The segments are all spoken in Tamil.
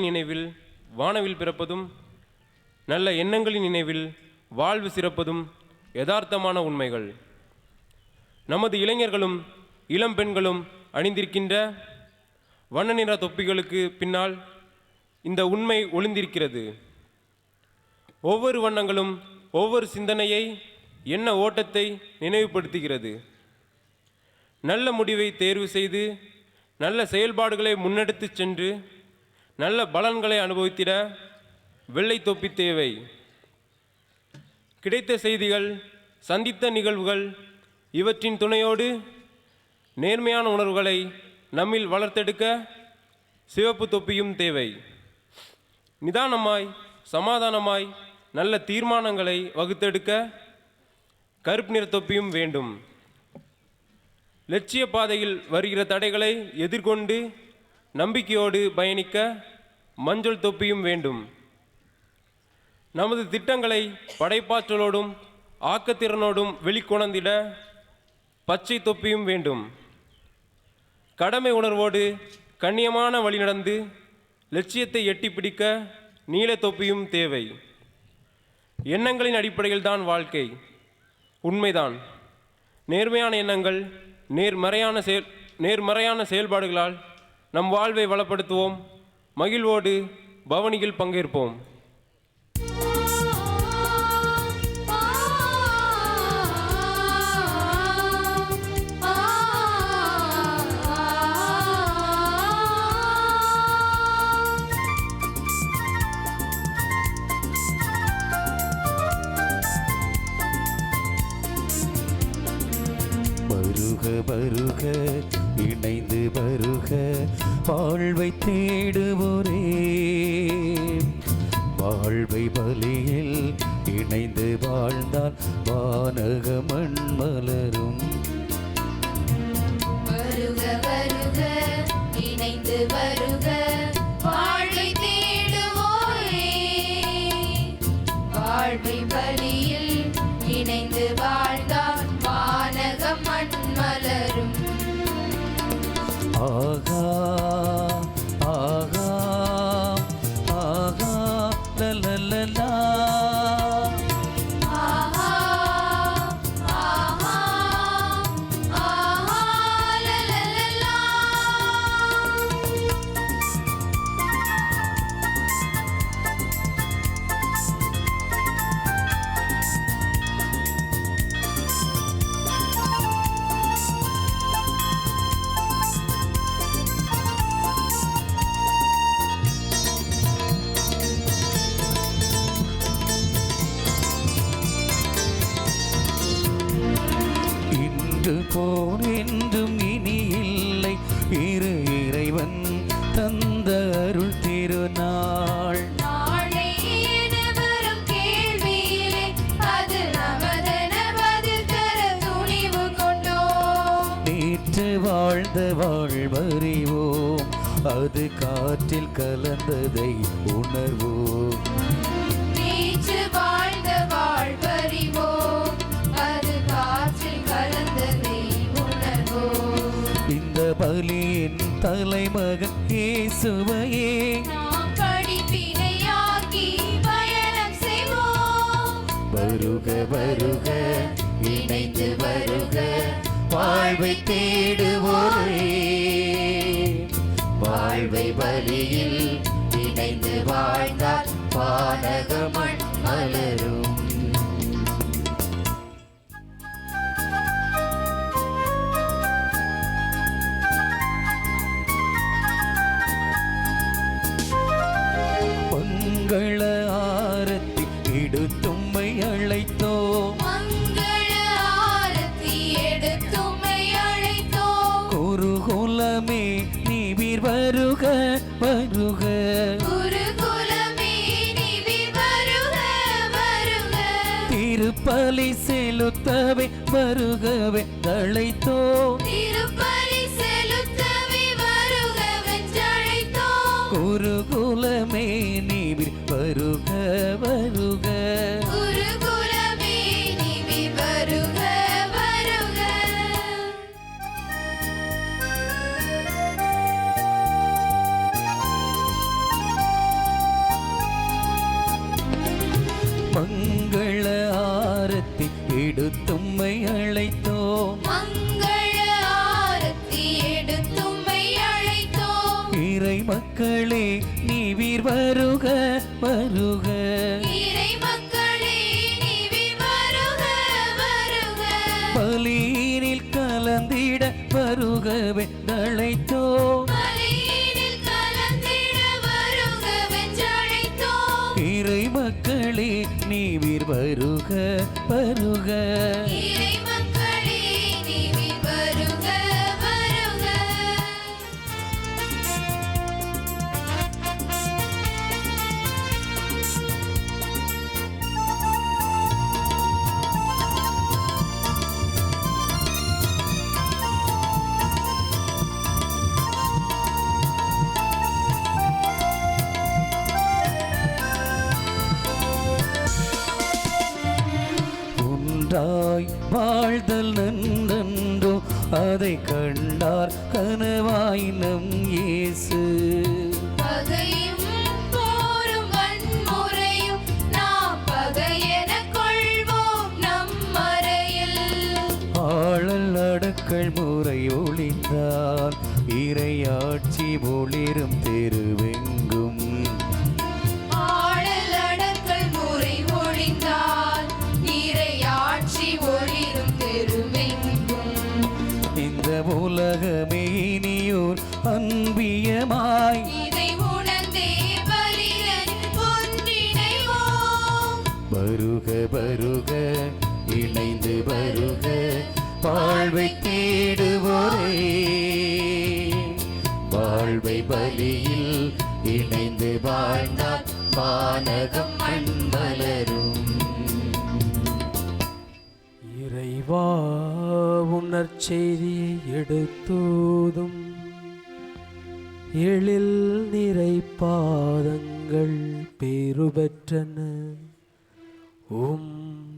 நினைவில் வானவில் பிறப்பதும் நல்ல எண்ணங்களின் நினைவில் வாழ்வு சிறப்பதும் யதார்த்தமான உண்மைகள். நமது இளைஞர்களும் இளம் பெண்களும் அணிந்திருக்கின்ற வண்ண நிற தொப்பிகளுக்கு பின்னால் இந்த உண்மை ஒளிந்திருக்கிறது. ஒவ்வொரு வண்ணங்களும் ஒவ்வொரு சிந்தனையை, எண்ண ஓட்டத்தை நினைவுபடுத்துகிறது. நல்ல முடிவை தேர்வு செய்து நல்ல செயல்பாடுகளை முன்னெடுத்து சென்று நல்ல பலன்களை அனுபவித்திட வெள்ளை தொப்பி தேவை. கிடைத்த செய்திகள், சந்தித்த நிகழ்வுகள் இவற்றின் துணையோடு நேர்மையான உணர்வுகளை நம்மில் வளர்த்தெடுக்க சிவப்பு தொப்பியும் தேவை. நிதானமாய் சமாதானமாய் நல்ல தீர்மானங்களை வகுத்தெடுக்க கருப்பு நிற தொப்பியும் வேண்டும். லட்சிய பாதையில் வருகிற தடைகளை எதிர்கொண்டு நம்பிக்கையோடு பயணிக்க மஞ்சள் தொப்பியும் வேண்டும். நமது திட்டங்களை படைப்பாற்றலோடும் ஆக்கத்திறனோடும் வெளிக்கொணர்ந்திட பச்சை தொப்பியும் வேண்டும். கடமை உணர்வோடு கண்ணியமான வழி நடந்து லட்சியத்தை எட்டி பிடிக்க நீல தொப்பியும் தேவை. எண்ணங்களின் அடிப்படையில் தான் வாழ்க்கை. உண்மைதான். நேர்மையான எண்ணங்கள் நேர்மறையான செயல்பாடுகளால் நம் வாழ்வை வளப்படுத்துவோம். மகிழ்வோடு பவனியில் பங்கேற்போம். வருக வருக இணைந்து வருக வாழ்வை தேடுவோரே, வாழ்வை பலியில் இணைந்து வாழ்ந்தால் வானக மண் மலரும். வருக வருக இணைந்து வருக வாழ்வை தேடுவோரே, வாழ்வை பலியில் இணைந்து வாழ்ந்தால் வானக மண் மலரும். ஆகா ஆகா ஆகா லலலலா, ஆஹா ஆஹா ஆஹா லலலலா. இன்று போர் என்றும் இனி இல்லை, இறைவன் தந்த அருள் திருநாள். நாளை என வரும் கேள்வியிலே அது நமதென பதில் தர துணிவு கொண்டோம். நேற்று வாழ்ந்த வாழ்வறிவோம், அது காற்றில் கலந்ததை உணர்வோம். நேற்று வாழ்ந்த வாழ்வறிவோம், அது காற்றில் கலந்ததை உணர்வோம். இந்த பலியின் தலைமகன் இயேசுவையே நாம் படிப்பினையாக்கி பயணம் செய்வோம். வருக வருக இணைந்து வருக வாழ்வை தேடுவோரே, வாழ்வை பலியில் இணைந்து வாழ்ந்தால் வானக மண் மலரும். மங்கள ஆரத்தி எடுத்தும்மை அழைத்தோம், மங்கள ஆரத்தி எடுத்தும்மை அழைத்தோம். குருகுலமே நீவிர் வருக வருக, குருகுலமே நீவிர் வருக வருக. திருப்பலி செலுத்தவே வருகவே அழைத்தோம், திருப்பலி செலுத்தவே வருகவென்றழைத்தோம். குருகுலமே நீவிர் வருக வருக. குருகுலமே நீவிர் வருக வருக. எடுத்தும்மை அழைத்தோம் மங்கள ஆரத்தி எடுத்தும்மை அழைத்தோம் இறை மக்களே நீவீர் வருக வருக இறை மக்களே நீவிர் வருக வருக பலியினில் கலந்திட வருகவே அழைத்தோம் பலியினில் கலந்திட வருக வென்றழைத்தோம் இறை மக்களே நீவீர் வருக வருக இறை மக்களே நீவிர் வருக வருக ஒன்றாய் வாழ்தல் நன்றோ அதை கண்டார் கனவாய் நம் இயேசு பகையும் போரும் வன்முறையும் நாம் பகையெனக் கொள்வோம் நம் மறையில் ஆளல் அடக்கல் முறை ஒளிந்தார் இறையாட்சி ஒளிரும் தெருவெங்கும் ஆடல் அடக்கல் முறை ஒழிந்தால் இறையாட்சி ஒளிரும் தெருவெங்கும் இந்த உலகமே இனியோர் அன்பியமாய் இதை உணர்ந்தே பலிதன் ஒன்றிணைவோம் வருக வருக இணைந்து வருக வாழ்வை தேடுவோரே வாழ்வை பலியில் இணைந்து வாழ்ந்தால் வானகம் மண் மலரும் இறைவா உணர்ச்செய்தியை எடுத்தூதும் எழில் நிறை பாதங்கள் பேறு பெற்றன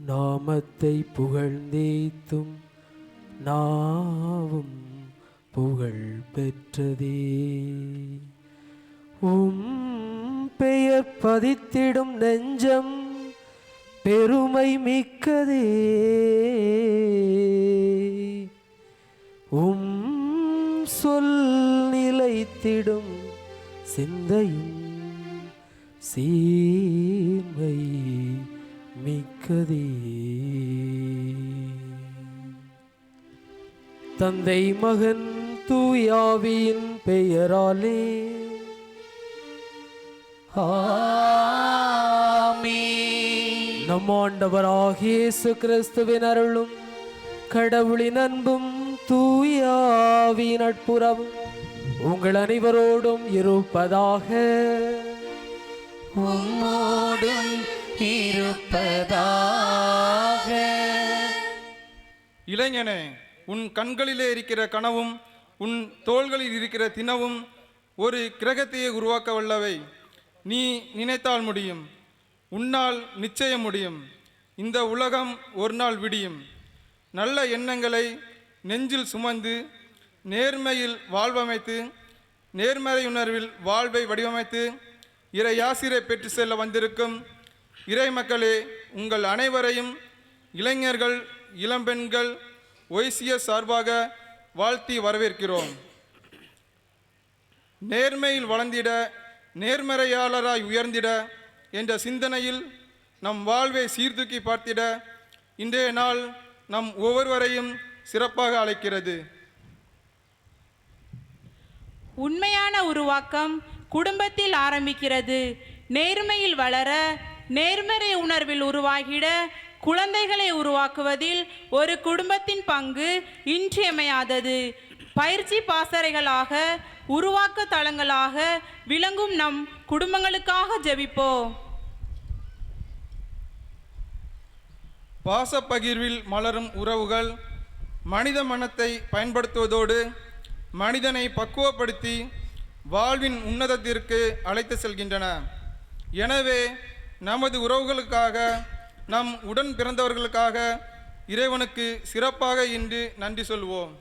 நாமத்தை புகழ்ந்தேத்தும் நாவும் புகழ் பெற்றதே பெயர் பதித்திடும் நெஞ்சம் பெருமை மிக்கதே சொல் நிலைத்திடும் சிந்தையும் சீர்மை மிக்கதே தந்தை மகன் தூயாவியின் பெயராலே ஆமென். நம் ஆண்டவராகிய இயேசு கிறிஸ்துவின் அருளும் கடவுளின் அன்பும் தூயாவின் நட்புறவும் உங்கள் அனைவரோடும் இருப்பதாக. உம்மோடும் இருப்பதாக. இளைஞனே, உன் கண்களிலே இருக்கிற கனவும் உன் தோள்களில் இருக்கிற தினவும் ஒரு கிரகத்தையே உருவாக்க வல்லவை. நீ நினைத்தால் முடியும், உன்னால் நிச்சயம் முடியும். இந்த உலகம் ஒரு நாள் விடியும். நல்ல எண்ணங்களை நெஞ்சில் சுமந்து நேர்மையில் வாழ்வமைத்து நேர்மறையுணர்வில் வாழ்வை வடிவமைத்து இறையாசிரை பெற்று செல்ல வந்திருக்கும் இறை மக்களே, உங்கள் அனைவரையும் இளைஞர்கள் இளம்பெண்கள் ஒய்சிய சார்பாக வாழ்த்தி வரவேற்கிறோம். நேர்மையில் வளர்ந்திட நேர்மறையாளராய் உயர்ந்திட என்ற சிந்தனையில் நம் வாழ்வை சீர்தூக்கி பார்த்திட இன்றைய நாள் நம் ஒவ்வொருவரையும் சிறப்பாக அழைக்கிறது. உண்மையான உருவாக்கம் குடும்பத்தில் ஆரம்பிக்கிறது. நேர்மையில் வளர நேர்மறை உணர்வில் உருவாகிட குழந்தைகளை உருவாக்குவதில் ஒரு குடும்பத்தின் பங்கு இன்றியமையாதது. பயிற்சி பாசறைகளாக உருவாக்க தளங்களாக விளங்கும் நம் குடும்பங்களுக்காக ஜெபிப்போம். பாசப்பகிர்வில் மலரும் உறவுகள் மனித மனத்தை பயன்படுத்துவதோடு மனிதனை பக்குவப்படுத்தி வாழ்வின் உன்னதத்திற்கு அழைத்து செல்கின்றன. எனவே நமது உறவுகளுக்காக நம் உடன் பிறந்தவர்களுக்காக இறைவனுக்கு சிறப்பாக இன்று நன்றி சொல்வோம்.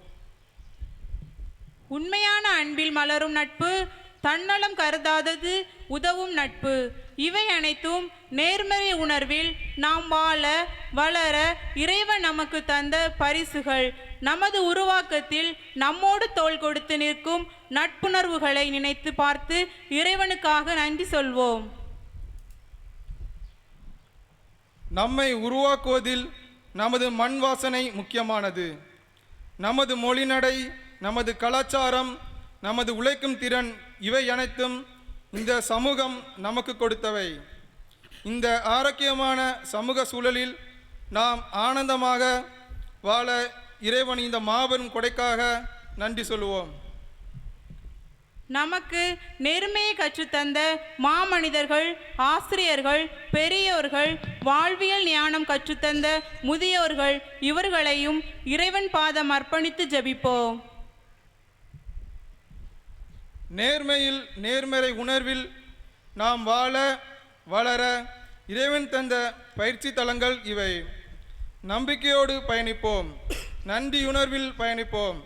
உண்மையான அன்பில் மலரும் நட்பு தன்னலம் கருதாதது உதவும் நட்பு. இவை அனைத்தும் நேர்மறை உணர்வில் நாம் வாழ வளர இறைவன் நமக்கு தந்த பரிசுகள். நமது உருவாக்கத்தில் நம்மோடு தோள் கொடுத்து நிற்கும் நட்புணர்வுகளை நினைத்து பார்த்து இறைவனுக்காக நன்றி சொல்வோம். நம்மை உருவாக்குவதில் நமது மண் வாசனை முக்கியமானது. நமது மொழிநடை, நமது கலாச்சாரம், நமது உழைக்கும் திறன் இவை அனைத்தும் இந்த சமூகம் நமக்கு கொடுத்தவை. இந்த ஆரோக்கியமான சமூக சூழலில் நாம் ஆனந்தமாக வாழ இறைவன் இந்த மாபெரும் கொடைக்காக நன்றி சொல்லுவோம். நமக்கு நேர்மையை கற்றுத்தந்த மாமனிதர்கள், ஆசிரியர்கள், பெரியோர்கள், வாழ்வியல் ஞானம் கற்றுத்தந்த முதியோர்கள் இவர்களையும் இறைவன் பாதம் அர்ப்பணித்து ஜெபிப்போம். நேர்மையில் நேர்மறை உணர்வில் நாம் வாழ வளர இறைவன் தந்த பயிற்சி தலங்கள் இவை. நம்பிக்கையோடு பயணிப்போம், நன்றியுணர்வில் பயணிப்போம்,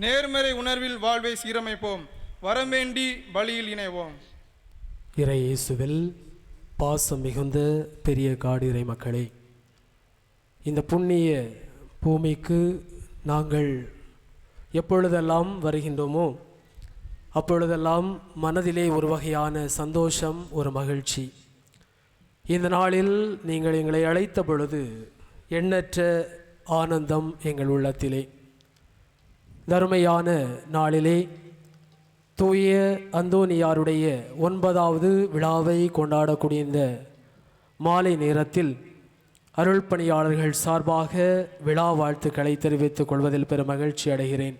நேர்மறை உணர்வில் வாழ்வை சீரமைப்போம், வரவேண்டி பலியில் இணைவோம். இறை இயேசுவில் பாசம் மிகுந்த பெரிய காடு இறை மக்களே, இந்த புண்ணிய பூமிக்கு நாங்கள் எப்பொழுதெல்லாம் வருகின்றோமோ அப்பொழுதெல்லாம் மனதிலே ஒரு வகையான சந்தோஷம், ஒரு மகிழ்ச்சி. இந்த நாளில் நீங்கள் எங்களை அழைத்த பொழுது எண்ணற்ற ஆனந்தம் எங்கள் உள்ளத்திலே. தருமையான நாளிலே தூய அந்தோனியாருடைய 9வது விழாவை கொண்டாடக்கூடிய இந்த மாலை நேரத்தில் அருள் பணியாளர்கள் சார்பாக விழா வாழ்த்துக்களை தெரிவித்துக் கொள்வதில் பெரும் மகிழ்ச்சி அடைகிறேன்.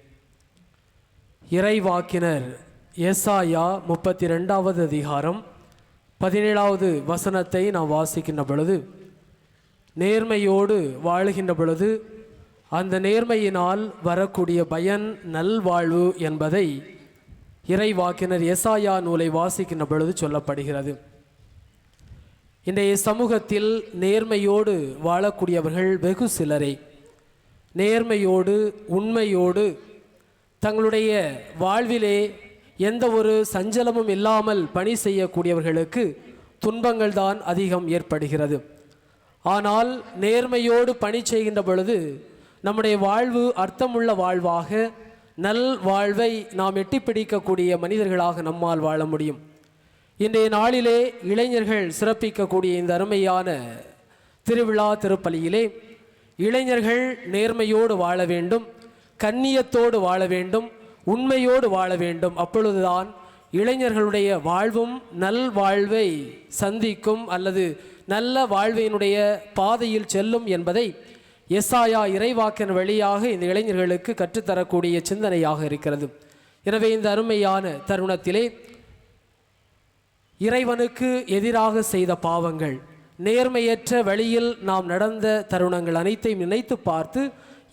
இறைவாக்கினர் ஏசாயா 32வது அதிகாரம் 17வது வசனத்தை நாம் வாசிக்கின்ற பொழுது, நேர்மையோடு வாழுகின்ற பொழுது அந்த நேர்மையினால் வரக்கூடிய பயன் நல்வாழ்வு என்பதை இறைவாக்கினர் ஏசாயா நூலை வாசிக்கின்ற பொழுது சொல்லப்படுகிறது. இன்றைய சமூகத்தில் நேர்மையோடு வாழக்கூடியவர்கள் வெகு சிலரே. நேர்மையோடு உண்மையோடு தங்களுடைய வாழ்விலே எந்த ஒரு சஞ்சலமும் இல்லாமல் பணி செய்யக்கூடியவர்களுக்கு துன்பங்கள் தான் அதிகம் ஏற்படுகிறது. ஆனால் நேர்மையோடு பணி செய்கின்ற பொழுது நம்முடைய வாழ்வு அர்த்தமுள்ள வாழ்வாக, நல் வாழ்வை நாம் எட்டிப்பிடிக்கக்கூடிய மனிதர்களாக நம்மால் வாழ முடியும். இன்றைய நாளிலே இளைஞர்கள் சிறப்பிக்கக்கூடிய இந்த அருமையான திருவிழா திருப்பலியிலே இளைஞர்கள் நேர்மையோடு வாழ வேண்டும், கண்ணியத்தோடு வாழ வேண்டும், உண்மையோடு வாழ வேண்டும். அப்பொழுதுதான் இளைஞர்களுடைய வாழ்வும் நல் வாழ்வை சந்திக்கும் அல்லது நல்ல வாழ்வினுடைய பாதையில் செல்லும் என்பதை எசாயா இறைவாக்கின் வழியாக இந்த இளைஞர்களுக்கு கற்றுத்தரக்கூடிய சிந்தனையாக இருக்கிறது. எனவே இந்த அருமையான தருணத்திலே இறைவனுக்கு எதிராக செய்த பாவங்கள், நேர்மையற்ற வழியில் நாம் நடந்த தருணங்கள் அனைத்தையும் நினைத்து பார்த்து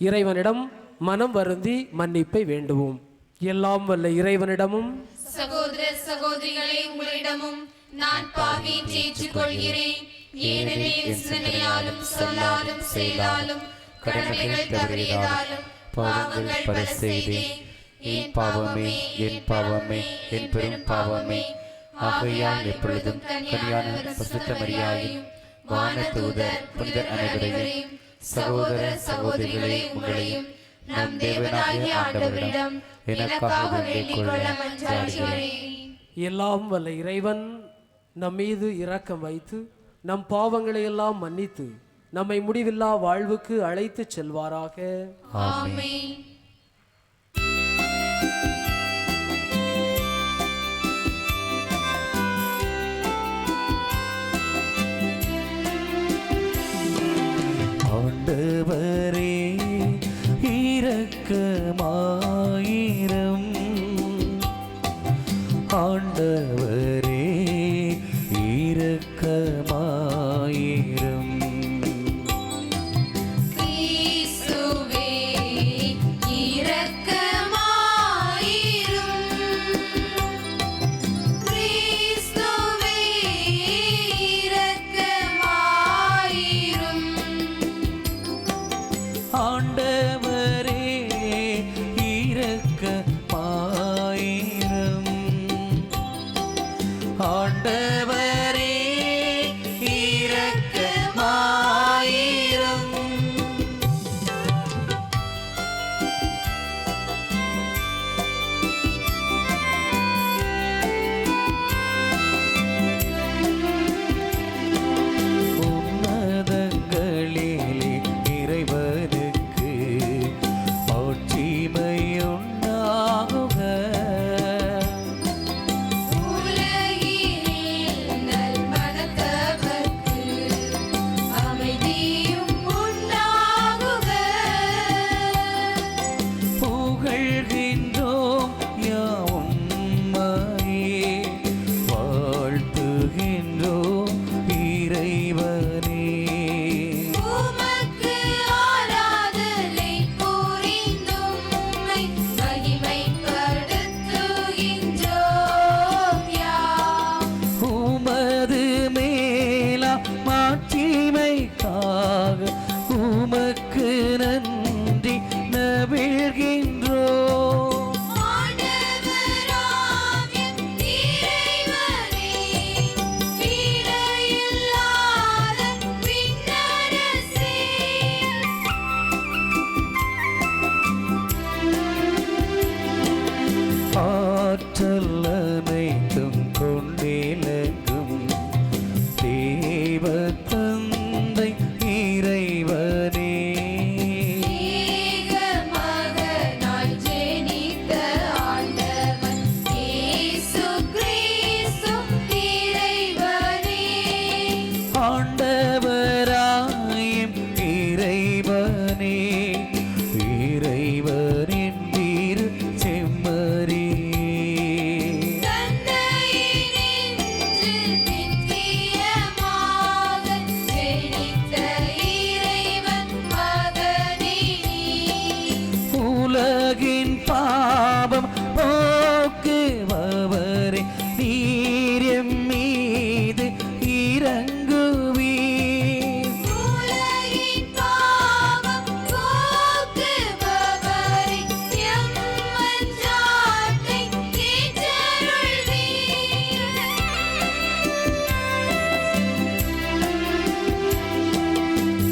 இறைவனிடம் மனம் வருந்தி மன்னிப்பை வேண்டுவோம். எல்லாம் வல்ல இறைவனிடமும் சகோதர சகோதரிகளே, உங்களிடமும் நான் பாவி ஏற்றுக்கொள்கிறேன். ஏனெனில் சிந்தனையாலும் சொல்லாலும் செயலாலும் கடமைகள் தவறியதாலும் பாவங்கள் பல செய்தேன். என் பாவமே, என் பாவமே, என் பெரும் பாவமே. ஆகையால் எப்பொழுதும் கன்னியான பரிசுத்த மரியாதையும் வானதூதர் புனிதர் அனைவரையும் சகோதர சகோதரிகளே உங்களையும் நம் தேவனாகிய ஆண்டவரிடம் எனக்காக வேண்டிக் கொள்ள மன்றாடுகிறேன். எல்லாம் வல்ல இறைவன் நம் மீது இரக்கம் வைத்து நம் பாவங்களை எல்லாம் மன்னித்து நம்மை முடிவில்லா வாழ்வுக்கு அழைத்து செல்வாராக. ஆமென். ஆண்டவரே இரக்கமாயிரம், ஆண்டவரே இரக்கமாயிரம். கிறிஸ்துவே இரக்கமாயிரும். கிறிஸ்துவே இரக்கமாயிரும். ஆண்டவரே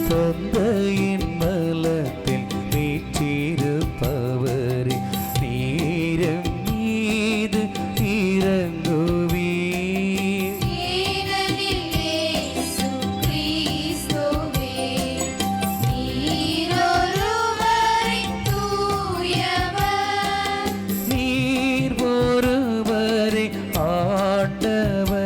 தந்தையின் மலத்தில் வீற்றிருப்பவரே நீரம் மீது இறங்குவீர். ஏனெனில் இயேசு கிறிஸ்துவே நீரொருவரே தூயவர். நீர் ஒருவரே ஆண்டவர்.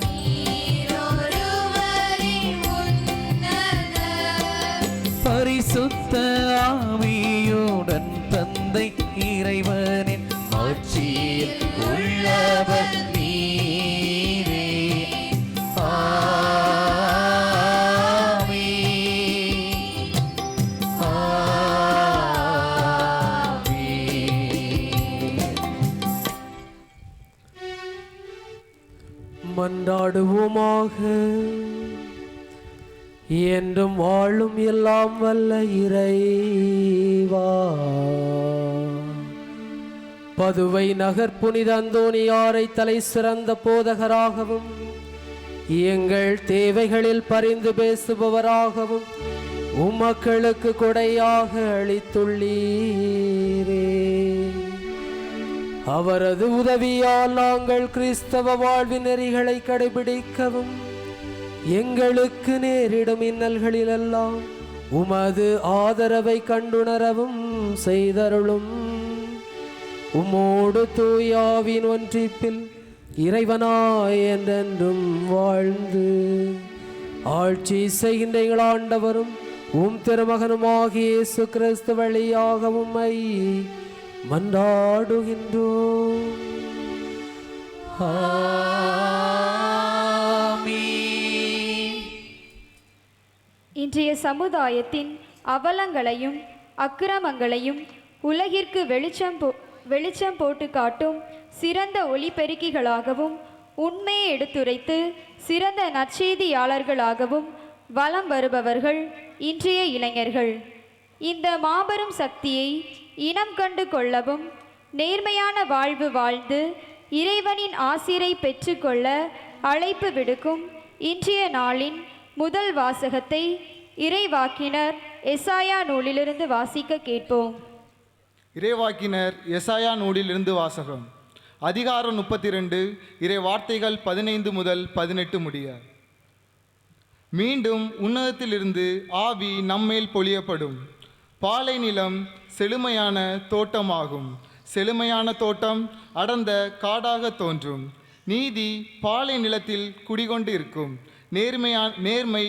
நீரொருவரே உன்னதர். பரிசுத்த ஆவியுடன் தந்தை இறைவனின் ஆட்சியில் உள்ளவர் நீரே. ஆமென். ஆமென். மன்றாடுவோமாக. என்றும் வாழும் எல்லாம் வல்ல இறைவா, பதுவை நகர் புனித அந்தோனியாரை தலை சிறந்த போதகராகவும் எங்கள் தேவைகளில் பரிந்து பேசுபவராகவும் உமக்களுக்கு கொடையாக அளித்துள்ளீரே. அவரது உதவியால் நாங்கள் கிறிஸ்தவ வாழ்வின் நெறிகளை கடைபிடிக்கவும் எங்களுக்கு நேரிடும் இன்னல்களிலெல்லாம் உமது ஆதரவை கண்டுணரவும் செய்தருளும். உம்மோடு தூயாவின் ஒன்றிப்பில் இறைவனாய் என்றென்றும் வாழ்ந்து ஆட்சி செய்கின்ற எங்கள் ஆண்டவரும் உம் திருமகனுமாகிய இயேசு கிறிஸ்து வழியாக உம்மை மன்றாடுகின்றோம். இன்றைய சமுதாயத்தின் அவலங்களையும் அக்கிரமங்களையும் உலகிற்கு வெளிச்சம் போட்டு காட்டும் சிறந்த ஒளிபெருக்கிகளாகவும் உண்மையை எடுத்துரைத்து சிறந்த நற்செய்தியாளர்களாகவும் வலம் வருபவர்கள் இன்றைய இளைஞர்கள். இந்த மாபெரும் சக்தியை இனம் கண்டு கொள்ளவும் நேர்மையான வாழ்வு வாழ்ந்து இறைவனின் ஆசிரை பெற்றுக்கொள்ள அழைப்பு விடுக்கும் இன்றைய நாளின் முதல் வாசகத்தை இறைவாக்கினர் எசாயா நூலிலிருந்து வாசிக்க கேட்போம். இறைவாக்கினர் எசாயா நூலிலிருந்து வாசகம். அதிகாரம் 32, இறை வார்த்தைகள் 15 முதல் 18 முடிய. மீண்டும் உன்னதத்திலிருந்து ஆவி நம்மேல் பொழியப்படும். பாலை நிலம் செழுமையான தோட்டமாகும். செழுமையான தோட்டம் அடர்ந்த காடாக தோன்றும். நீதி பாலை நிலத்தில் குடிகொண்டு இருக்கும். நேர்மை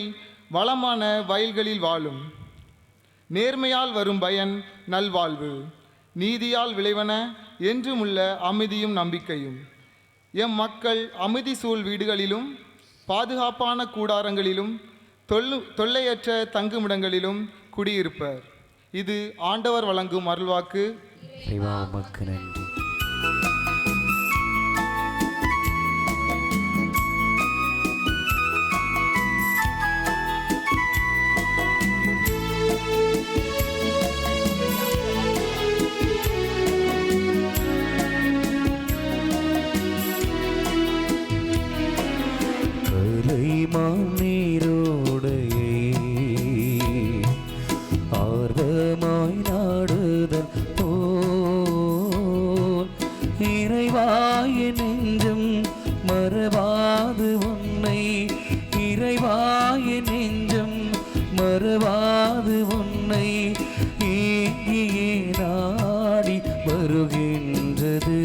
வளமான வயல்களில் வாழும். நேர்மையால் வரும் பயன் நல்வாழ்வு. நீதியால் விளைவன என்றுமுள்ள அமைதியும் நம்பிக்கையும். எம் மக்கள் அமைதி சூழ் வீடுகளிலும் பாதுகாப்பான கூடாரங்களிலும் தொல்லையற்ற தங்குமிடங்களிலும் குடியிருப்பர். இது ஆண்டவர் வழங்கும் அருள்வாக்கு. இறைவா உமக்கு நன்றி. நீரோடையை ஆர்வமாய் நாடுதல் போல் இறைவாய நெஞ்சம் மறவாது உன்னை. இறைவாய நெஞ்சம் மறவாது உன்னை ஏங்கியே நாடி வருகின்றது. வருகின்றது.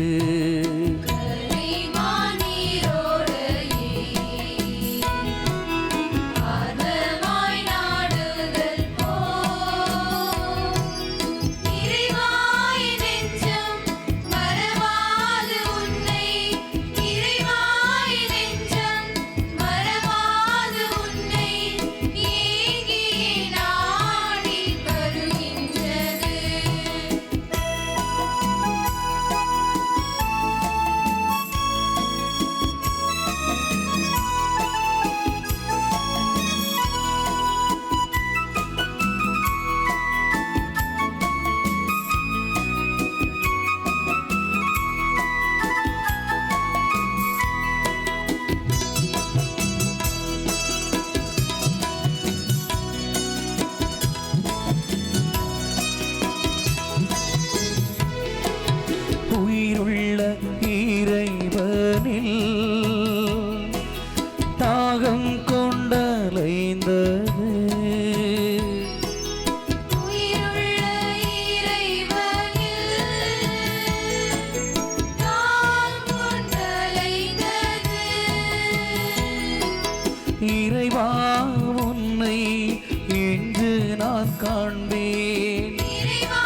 காண்பேன். இறைவா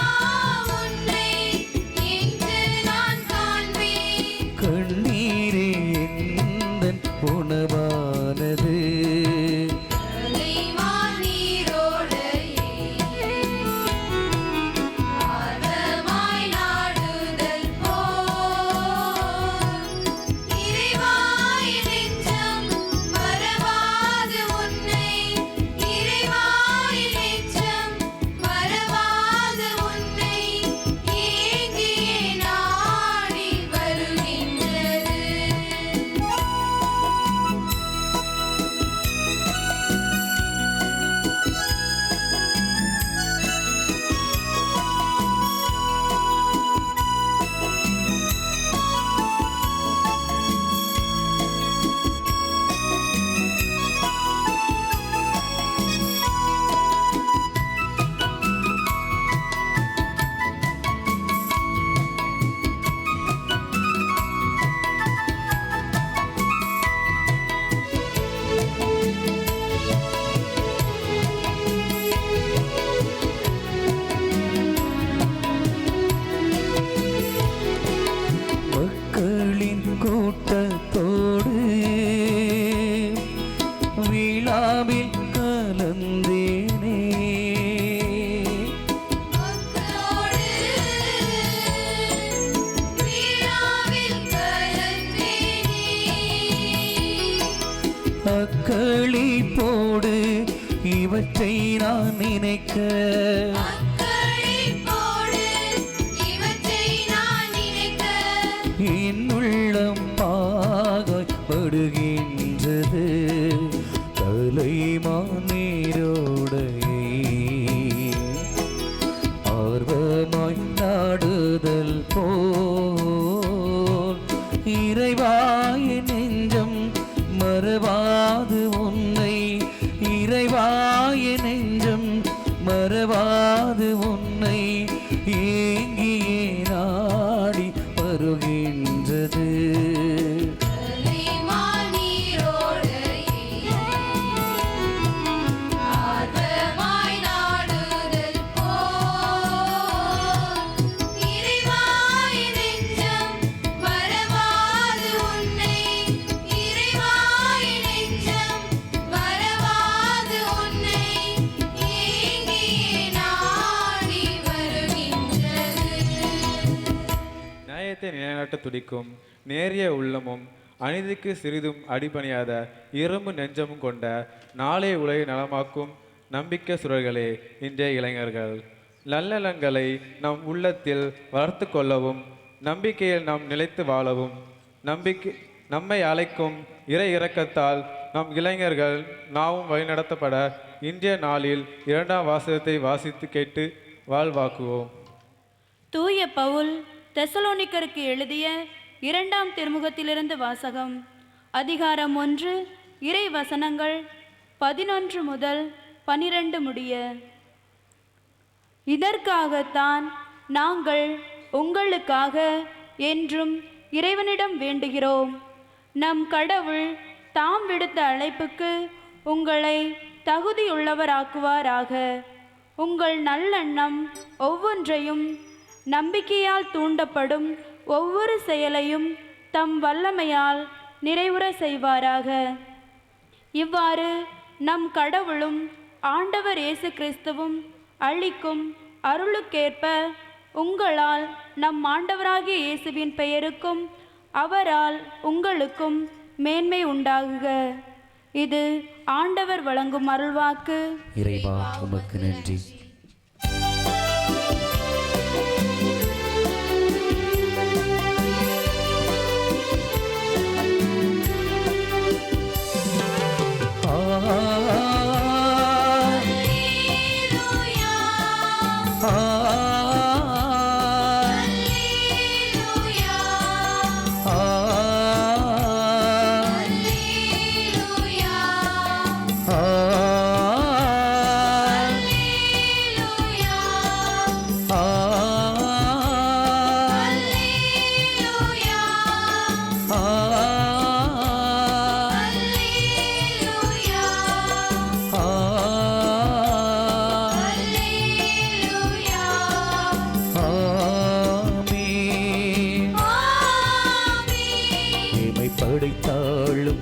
உன்னை இன்று நான் காண்பேன். கண்ணீரே எந்தன் உணவானது. கலைவான் நீரோடையே ஆர்வமாய் நாடுதல் போல் இறைவா என் நெஞ்சம் மறவாது உன்னை. இறைவா என் நெஞ்சம் மறவாது உன்னை ஏங்கியே நாடி வருகின்றது. மக்களின் கூட்டத்தோடு விழாவில் கலந்தேனே. மக்களோடு விழாவில் கலந்தேனே. அக்களிப்போடு இவற்றை நான் நினைக்க அக்களிப்போடு இவற்றை நான் நினைக்க என் உள்ளம் பாகப்படுகின்றது. தலைமானீரோடையே ஆர்வமாய் நாடுதல் போல் இறைவாய நெஞ்சம் மறவாது உன்னை. இறைவாய நெஞ்சம் மறவாது உன்னை ஏங்கியே நாடி வருகின்றது. கலைவான் நீரோடையே ஆர்வமாய் நாடுதல் போல் இறைவா என் நெஞ்சம் மறவாது உன்னை. இறைவா என் நெஞ்சம் மறவாது உன்னை ஏங்கியே நாடி வருகின்றது. நியாயத்தை நிலைநாட்ட துடிக்கும் நேரிய உள்ளமும் அநீதிக்கு சிறிதும் அடிபணியாத இரும்பு நெஞ்சமும் கொண்ட நாளைய உலகை நலமாக்கும் நம்பிக்கை சுடர்களே இன்றைய இளைஞர்கள். நல்லலங்களை நம் உள்ளத்தில் வளர்த்து கொள்ளவும் நம்பிக்கையில் நாம் நிலைத்து வாழவும் நம்மை அழைக்கும் இறை இரக்கத்தால் நம் இளைஞர்கள் நாமும் வழிநடத்தப்பட இன்றைய நாளில் 2ஆம் வாசகத்தை வாசித்து கேட்டு வாழ்வாக்குவோம். தூய பவுல் தெசலோனிக்கருக்கு எழுதிய 2ஆம் திருமுகத்திலிருந்து வாசகம். அதிகாரம் 1, இறை வசனங்கள் 11 முதல் 12 முடிய. இதற்காகத்தான் நாங்கள் உங்களுக்காக என்றும் இறைவனிடம் வேண்டுகிறோம். நம் கடவுள் தாம் விடுத்த அழைப்புக்கு உங்களை தகுதியுள்ளவராக்குவாராக. உங்கள் நல்லெண்ணம் ஒவ்வொன்றையும் நம்பிக்கையால் தூண்டப்படும் ஒவ்வொரு செயலையும் தம் வல்லமையால் நிறைவுற செய்வாராக. இவ்வாறு நம் கடவுளும் ஆண்டவர் இயேசு கிறிஸ்துவும் அளிக்கும் அருளுக்கேற்ப உங்களால் நம் ஆண்டவராகிய இயேசுவின் பெயருக்கும் அவரால் உங்களுக்கும் மேன்மை உண்டாகுக. இது ஆண்டவர் வழங்கும் அருள்வாக்கு. இறைவா உமக்கு நன்றி.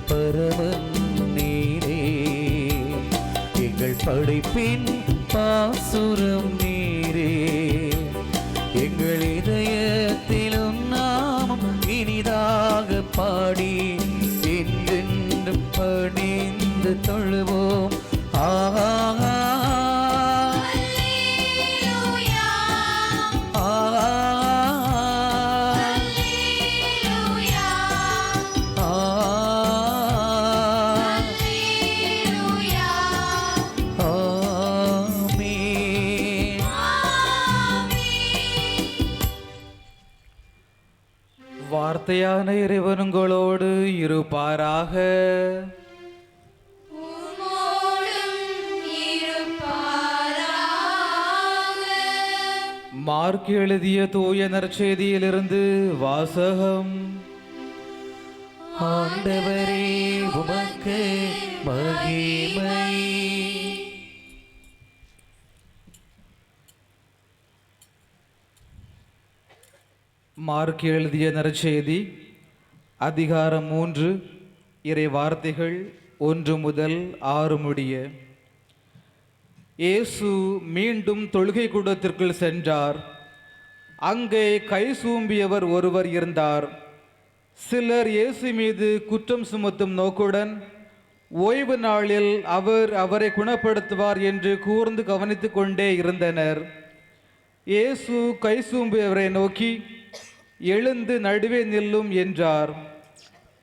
பரமன் நீரே, எங்கள் படைப்பின் பாசுரம் நீரே, எங்கள் இதயத்திலும் நாமம் இனிதாக பாடி என்றென்றும் பணிந்து தொழுவோம். ஆஹா அல்லேலூயா ஆஹா அல்லேலூயா அல்லேலூயா ஆமென். வார்த்தையான இறைவன் உங்களோடு இருப்பாராக. உம்மோடும் இருப்பாராக. மார்க் எழுதிய தூய நற்செய்தியிலிருந்து வாசகம். ஆண்டவரே உமக்கு மகிமை. மார்க் எழுதிய நற்செய்தி அதிகாரம் 3 இறை வார்த்தைகள் 1 முதல் 6 முடிய. இயேசு மீண்டும் தொழுகை கூடத்திற்குள் சென்றார். அங்கே கை சூம்பியவர் ஒருவர் இருந்தார். சிலர் இயேசு மீது குற்றம் சுமத்தும் நோக்குடன் ஓய்வு நாளில் அவரை குணப்படுத்துவார் என்று கூர்ந்து கவனித்து கொண்டே இருந்தனர். இயேசு கை சூம்பியவரை நோக்கி, எழுந்து நடுவே நில்லும் என்றார்.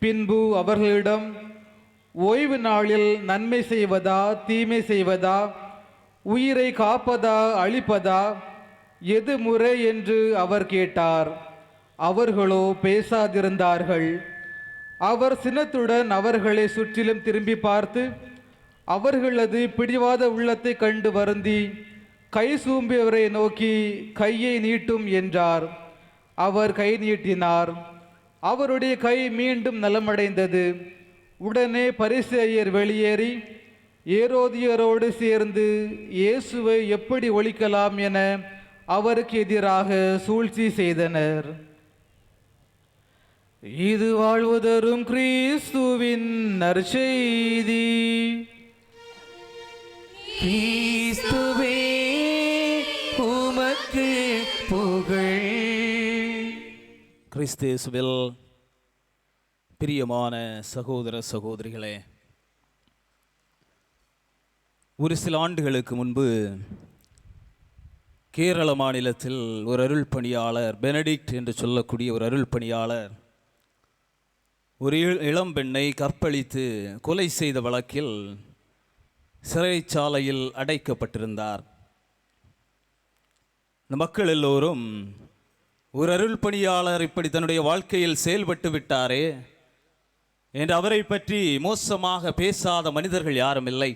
பின்பு அவர்களிடம், ஓய்வு நாளில் நன்மை செய்வதா தீமை செய்வதா, உயிரை காப்பதா அழிப்பதா, எது முறை என்று அவர் கேட்டார். அவர்களோ பேசாதிருந்தார்கள். அவர் சினத்துடன் அவர்களை சுற்றிலும் திரும்பி பார்த்து அவர்களது பிடிவாத உள்ளத்தை கண்டு வருந்தி கை சூம்பியவரை நோக்கி, கையை நீட்டும் என்றார். அவர் கை நீட்டினார். அவருடைய கை மீண்டும் நலமடைந்தது. உடனே பரிசேயர் வெளியேறி ஏரோதியரோடு சேர்ந்து இயேசுவை எப்படி ஒழிக்கலாம் என அவருக்கு எதிராக சூழ்ச்சி செய்தனர். இது வாழ்வு தரும் கிறிஸ்துவின் நற்செய்தி. கிறிஸ்துவே உமக்கு புகழ். கிறிஸ்தேசுவில் பிரியமான சகோதர சகோதரிகளே, ஒரு சில ஆண்டுகளுக்கு முன்பு கேரள மாநிலத்தில் ஒரு அருள் பணியாளர், பெனடிக்ட் என்று சொல்லக்கூடிய ஒரு அருள் பணியாளர், ஒரு இளம்பெண்ணை கற்பழித்து கொலை செய்த வழக்கில் சிறைச்சாலையில் அடைக்கப்பட்டிருந்தார். இந்த மக்கள் எல்லோரும், ஒரு அருள் பணியாளர் இப்படி தன்னுடைய வாழ்க்கையில் செயல்பட்டு விட்டாரே என்று அவரை பற்றி மோசமாக பேசாத மனிதர்கள் யாரும் இல்லை.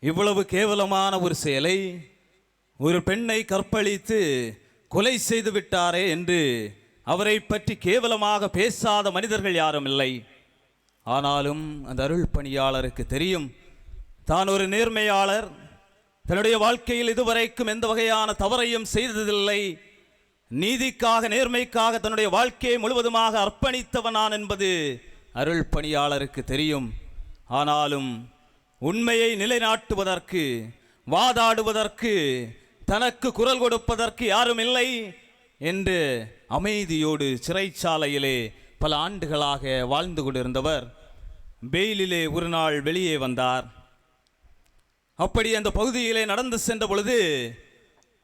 இவ்வளவு கேவலமான ஒரு செயலை, ஒரு பெண்ணை கற்பழித்து கொலை செய்து விட்டாரே என்று அவரை பற்றி கேவலமாக பேசாத மனிதர்கள் யாரும் இல்லை. ஆனாலும் அந்த அருள் பணியாளருக்கு தெரியும், தான் ஒரு நேர்மையாளர், தன்னுடைய வாழ்க்கையில் இதுவரைக்கும் எந்த வகையான தவறையும் செய்ததில்லை, நீதிக்காக நேர்மைக்காக தன்னுடைய வாழ்க்கையை முழுவதுமாக அர்ப்பணித்தவனான் என்பது அருள் பணியாளருக்கு தெரியும். ஆனாலும் உண்மையை நிலைநாட்டுவதற்கு, வாதாடுவதற்கு, தனக்கு குரல் கொடுப்பதற்கு யாரும் இல்லை என்று அமைதியோடு சிறைச்சாலையிலே பல ஆண்டுகளாக வாழ்ந்து கொண்டிருந்தவர் பெயிலிலே ஒரு நாள் வெளியே வந்தார். அப்படி அந்த பகுதியிலே நடந்து சென்ற பொழுது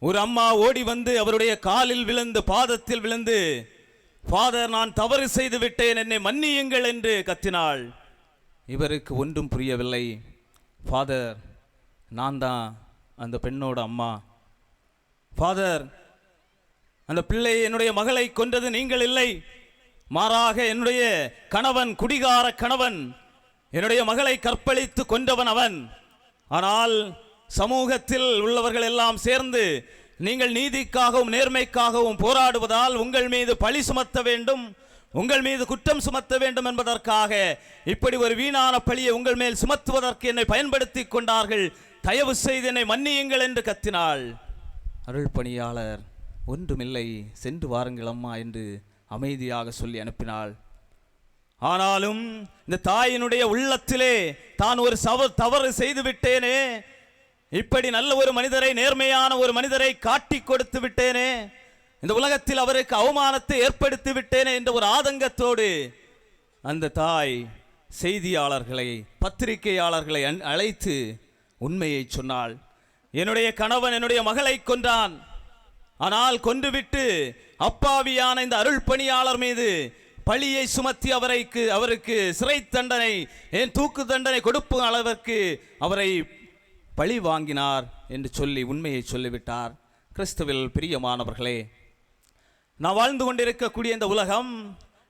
ஒரு அம்மா ஓடி வந்து அவருடைய காலில் விழுந்து, பாதத்தில் விழுந்து, ஃபாதர், நான் தவறு செய்து விட்டேன், என்னை மன்னியுங்கள் என்று கத்தினாள். இவருக்கு ஒன்றும் புரியவில்லை. ஃபாதர், நான் தான் அந்த பெண்ணோட அம்மா. ஃபாதர், அந்த பிள்ளை, என்னுடைய மகளை கொன்றது நீங்கள் இல்லை, மாறாக என்னுடைய கணவன், குடிகார கணவன், என்னுடைய மகளை கற்பழித்து கொன்றவன் அவன். ஆனால் சமூகத்தில் உள்ளவர்கள் எல்லாம் சேர்ந்து நீங்கள் நீதிக்காகவும் நேர்மைக்காகவும் போராடுவதால் உங்கள் மீது பழி சுமத்த வேண்டும், உங்கள் மீது குற்றம் சுமத்த வேண்டும் என்பதற்காக இப்படி ஒரு வீணான பழியை உங்கள் மேல் சுமத்துவதற்கு என்னை பயன்படுத்தி கொண்டார்கள், தயவு செய்து என்னை மன்னியுங்கள் என்று கத்தினாள். அருள் பணியாளர், ஒன்றுமில்லை, சென்று வாருங்கள் அம்மா என்று அமைதியாக சொல்லி அனுப்பினாள். ஆனாலும் இந்த தாயினுடைய உள்ளத்திலே தான் ஒரு தவறு செய்து விட்டேனே, இப்படி நல்ல ஒரு மனிதரை, நேர்மையான ஒரு மனிதரை காட்டி கொடுத்து விட்டேனே, இந்த உலகத்தில் அவருக்கு அவமானத்தை ஏற்படுத்தி விட்டேனே என்ற ஒரு ஆதங்கத்தோடு அந்த தாய் செய்தியாளர்களை, பத்திரிகையாளர்களை அழைத்து உண்மையை சொன்னாள். என்னுடைய கணவன் என்னுடைய மகளை கொன்றான், ஆனால் கொன்றுவிட்டு அப்பாவியான இந்த அருள் பணியாளர் மீது பழியை சுமத்தி அவருக்கு சிறை தண்டனை, ஏன் தூக்கு தண்டனை கொடுக்கும் அளவிற்கு அவரை பழி வாங்கினார் என்று சொல்லி உண்மையை சொல்லிவிட்டார். கிறிஸ்துவில் பிரியமானவர்களே, நான் வாழ்ந்து கொண்டிருக்கக்கூடிய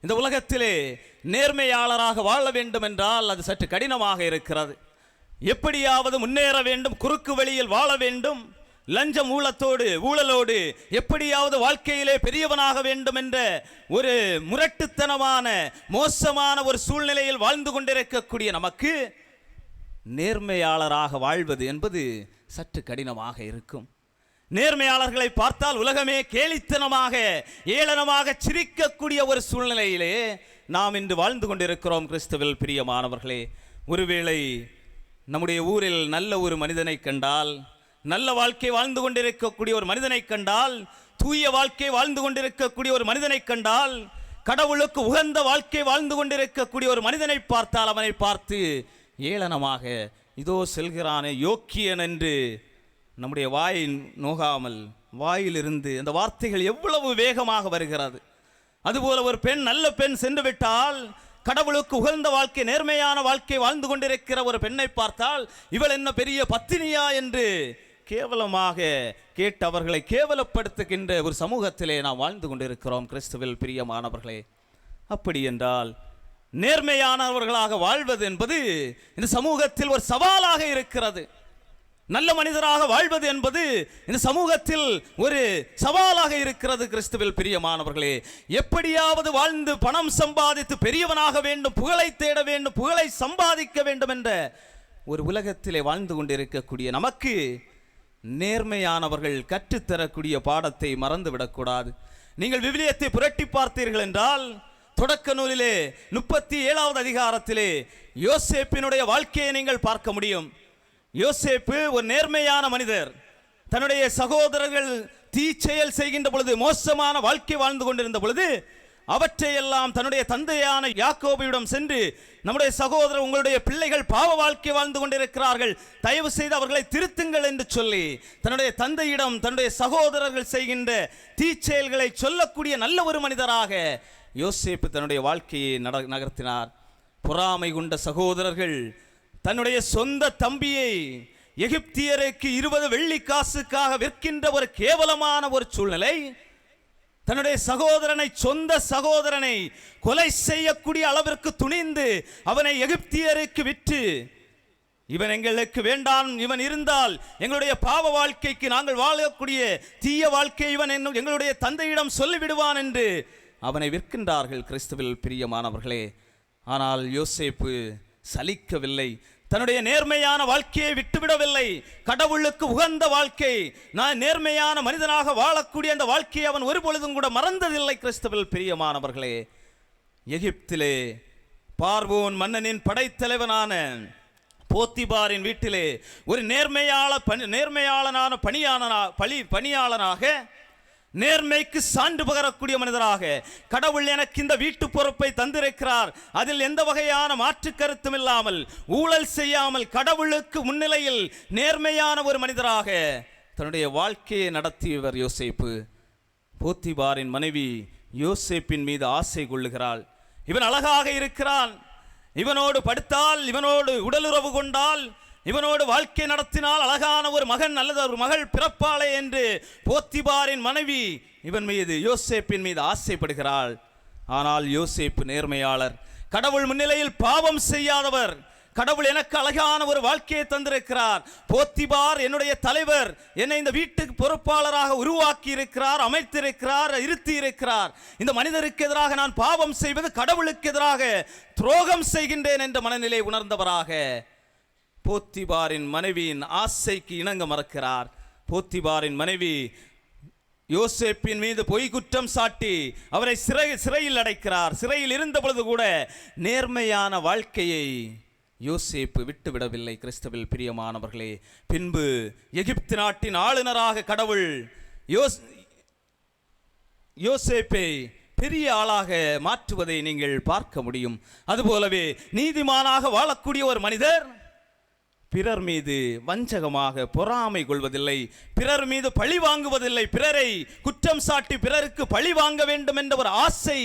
இந்த உலகத்திலே நேர்மையாளராக வாழ வேண்டும் என்றால் அது சற்று கடினமாக இருக்கிறது. எப்படியாவது முன்னேற வேண்டும், குறுக்கு வழியில் வாழ வேண்டும், லஞ்சம் ஊழலோடு எப்படியாவது வாழ்க்கையிலே பெரியவனாக வேண்டும் என்ற ஒரு முரட்டுத்தனமான மோசமான ஒரு சூழ்நிலையில் வாழ்ந்து கொண்டிருக்கக்கூடிய நமக்கு நேர்மையாளராக வாழ்வது என்பது சற்று கடினமாக இருக்கும். நேர்மையாளர்களை பார்த்தால் உலகமே கேலித்தனமாக, ஏளனமாக சிரிக்கக்கூடிய ஒரு சூழ்நிலையிலே நாம் இன்று வாழ்ந்து கொண்டிருக்கிறோம். கிறிஸ்துவில் பிரியமானவர்களே, ஒருவேளை நம்முடைய ஊரில் நல்ல ஒரு மனிதனை கண்டால், நல்ல வாழ்க்கை வாழ்ந்து கொண்டிருக்கக்கூடிய ஒரு மனிதனை கண்டால், தூய வாழ்க்கை வாழ்ந்து கொண்டிருக்கக்கூடிய ஒரு மனிதனை கண்டால், கடவுளுக்கு உகந்த வாழ்க்கை வாழ்ந்து கொண்டிருக்கக்கூடிய ஒரு மனிதனை பார்த்தால் அவனை பார்த்து ஏளனமாக இதோ செல்கிறானே யோக்கியன் என்று நம்முடைய வாயை நோகாமல் வாயிலிருந்து அந்த வார்த்தைகள் எவ்வளவு வேகமாக வருகிறது. அதுபோல ஒரு பெண், நல்ல பெண் சென்று விட்டால், கடவுளுக்கு உகந்த வாழ்க்கை, நேர்மையான வாழ்க்கை வாழ்ந்து கொண்டிருக்கிற ஒரு பெண்ணை பார்த்தால் இவள் என்ன பெரிய பத்தினியா என்று கேவலமாக கேட்டு அவர்களை கேவலப்படுத்துகின்ற ஒரு சமூகத்திலே நாம் வாழ்ந்து கொண்டிருக்கிறோம். கிறிஸ்துவில் பிரியமானவர்களே, அப்படி என்றால் நேர்மையானவர்களாக வாழ்வது என்பது இந்த சமூகத்தில் ஒரு சவாலாக இருக்கிறது. நல்ல மனிதராக வாழ்வது என்பது இந்த சமூகத்தில் ஒரு சவாலாக இருக்கிறது. கிறிஸ்துவில் பிரியமானவர்களே, எப்படியாவது வாழ்ந்து பணம் சம்பாதித்து பெரியவனாக வேண்டும், புகழை தேட வேண்டும், புகழை சம்பாதிக்க வேண்டும் என்ற ஒரு உலகத்திலே வாழ்ந்து கொண்டிருக்கக்கூடிய நமக்கு நேர்மையானவர்கள் கற்றுத்தரக்கூடிய பாடத்தை மறந்துவிடக்கூடாது. நீங்கள் விவிலியத்தை புரட்டி பார்த்தீர்கள் என்றால், தொடக்க நூலிலே 37வது அதிகாரத்திலே யோசேப்பினுடைய வாழ்க்கையை நீங்கள் பார்க்க முடியும். யோசேப்பு ஒரு நேர்மையான மனிதர். தன்னுடைய சகோதரர்கள் தீச்செயல் செய்கின்ற பொழுது, மோசமான வாழ்க்கை வாழ்ந்து கொண்டிருந்த பொழுது, அவற்றையெல்லாம் தன்னுடைய தந்தையான யாக்கோபிடம் சென்று, நம்முடைய சகோதரர், உங்களுடைய பிள்ளைகள் பாவ வாழ்க்கை வாழ்ந்து கொண்டிருக்கிறார்கள், தயவு செய்து அவர்களை திருத்துங்கள் என்று சொல்லி தன்னுடைய தந்தையிடம் தன்னுடைய சகோதரர்கள் செய்கின்ற தீச்செயல்களை சொல்லக்கூடிய நல்ல ஒரு மனிதராக யோசேப்பு தன்னுடைய வாழ்க்கையை நகர்த்தினார். பொறாமை கொண்ட சகோதரர்கள் தன்னுடைய சொந்த தம்பியை எகிப்தியருக்கு 20 வெள்ளி காசுக்காக விற்கின்ற ஒரு கேவலமான ஒரு சூழ்நிலை, தன்னுடைய சகோதரனை, சொந்த சகோதரனை கொலை செய்யக்கூடிய அளவிற்கு துணிந்து அவனை எகிப்தியருக்கு விற்று, இவன் எங்களுக்கு வேண்டாம், இவன் இருந்தால் எங்களுடைய பாவ வாழ்க்கைக்கு, நாங்கள் வாழக்கூடிய தீய வாழ்க்கை இவன் எங்களுடைய தந்தையிடம் சொல்லிவிடுவான் என்று அவனை விற்கின்றார்கள். கிறிஸ்துவில் பிரியமானவர்களே, ஆனால் யோசேப்பு சலிக்கவில்லை, தன்னுடைய நேர்மையான வாழ்க்கையை விட்டுவிடவில்லை. கடவுளுக்கு உகந்த வாழ்க்கை, நான் நேர்மையான மனிதனாக வாழக்கூடிய அந்த வாழ்க்கையை அவன் ஒருபொழுதும் கூட மறந்ததில்லை. கிறிஸ்துவில் பிரியமானவர்களே, எகிப்திலே பார்வோன் மன்னனின் படைத்தலைவனான போத்திபாரின் வீட்டிலே ஒரு நேர்மையாளனான பணியாளனாக, நேர்மைக்கு சான்று பகரக்கூடிய மனிதராக, கடவுள் எனக்கு இந்த வீட்டு பொறுப்பை தந்திருக்கிறார், அதில் எந்த வகையான மாற்று கருத்தும் இல்லாமல், ஊழல் செய்யாமல், கடவுளுக்கு முன்னிலையில் நேர்மையான ஒரு மனிதராக தன்னுடைய வாழ்க்கையை நடத்தியவர் யோசேப்பு. போத்திபாரின் மனைவி யோசேப்பின் மீது ஆசை கொள்ளுகிறாள். இவன் அழகாக இருக்கிறான், இவனோடு படுத்தால், இவனோடு உடலுறவு கொண்டால், இவனோடு வாழ்க்கை நடத்தினால் அழகான ஒரு மகன் அல்லது ஒரு மகள் பிறப்பாளே என்று போத்திபாரின் மனைவி இவன் மீது, யோசேப்பின் மீது ஆசைப்படுகிறாள். ஆனால் யோசேப்பு நேர்மையாளர், கடவுள் முன்னிலையில் பாவம் செய்யாதவர். கடவுள் எனக்கு அழகான ஒரு வாழ்க்கையை தந்திருக்கிறார், போத்திபார் என்னுடைய தலைவர், என்னை இந்த வீட்டுக்கு பொறுப்பாளராக உருவாக்கி இருக்கிறார், அமைத்திருக்கிறார், இருத்தி இருக்கிறார். இந்த மனிதருக்கு எதிராக நான் பாவம் செய்வது கடவுளுக்கு எதிராக துரோகம் செய்கின்றேன் என்ற மனநிலை உணர்ந்தவராக போத்திபாரின் மனைவியின் ஆசைக்கு இணங்க மறுக்கிறார். போத்திபாரின் மனைவி யோசேப்பின் மீது பொய் குற்றம் சாட்டி அவரை சிறையில் அடைக்கிறார். சிறையில் இருந்த பொழுது கூட நேர்மையான வாழ்க்கையை யோசேப்பு விட்டுவிடவில்லை. கிறிஸ்துவில் பிரியமானவர்களே, பின்பு எகிப்து நாட்டின் ஆளுநராக கடவுள் யோசேப்பை பெரிய ஆளாக மாற்றுவதை நீங்கள் பார்க்க முடியும். அதுபோலவே நீதிமானாக வாழக்கூடிய ஒரு மனிதர் பிறர் மீது வஞ்சகமாக பொறாமை கொள்வதில்லை, பிறர் மீது பழி வாங்குவதில்லை, பிறரை குற்றம் சாட்டி பிறருக்கு பழி வாங்க வேண்டும் என்ற ஒரு ஆசை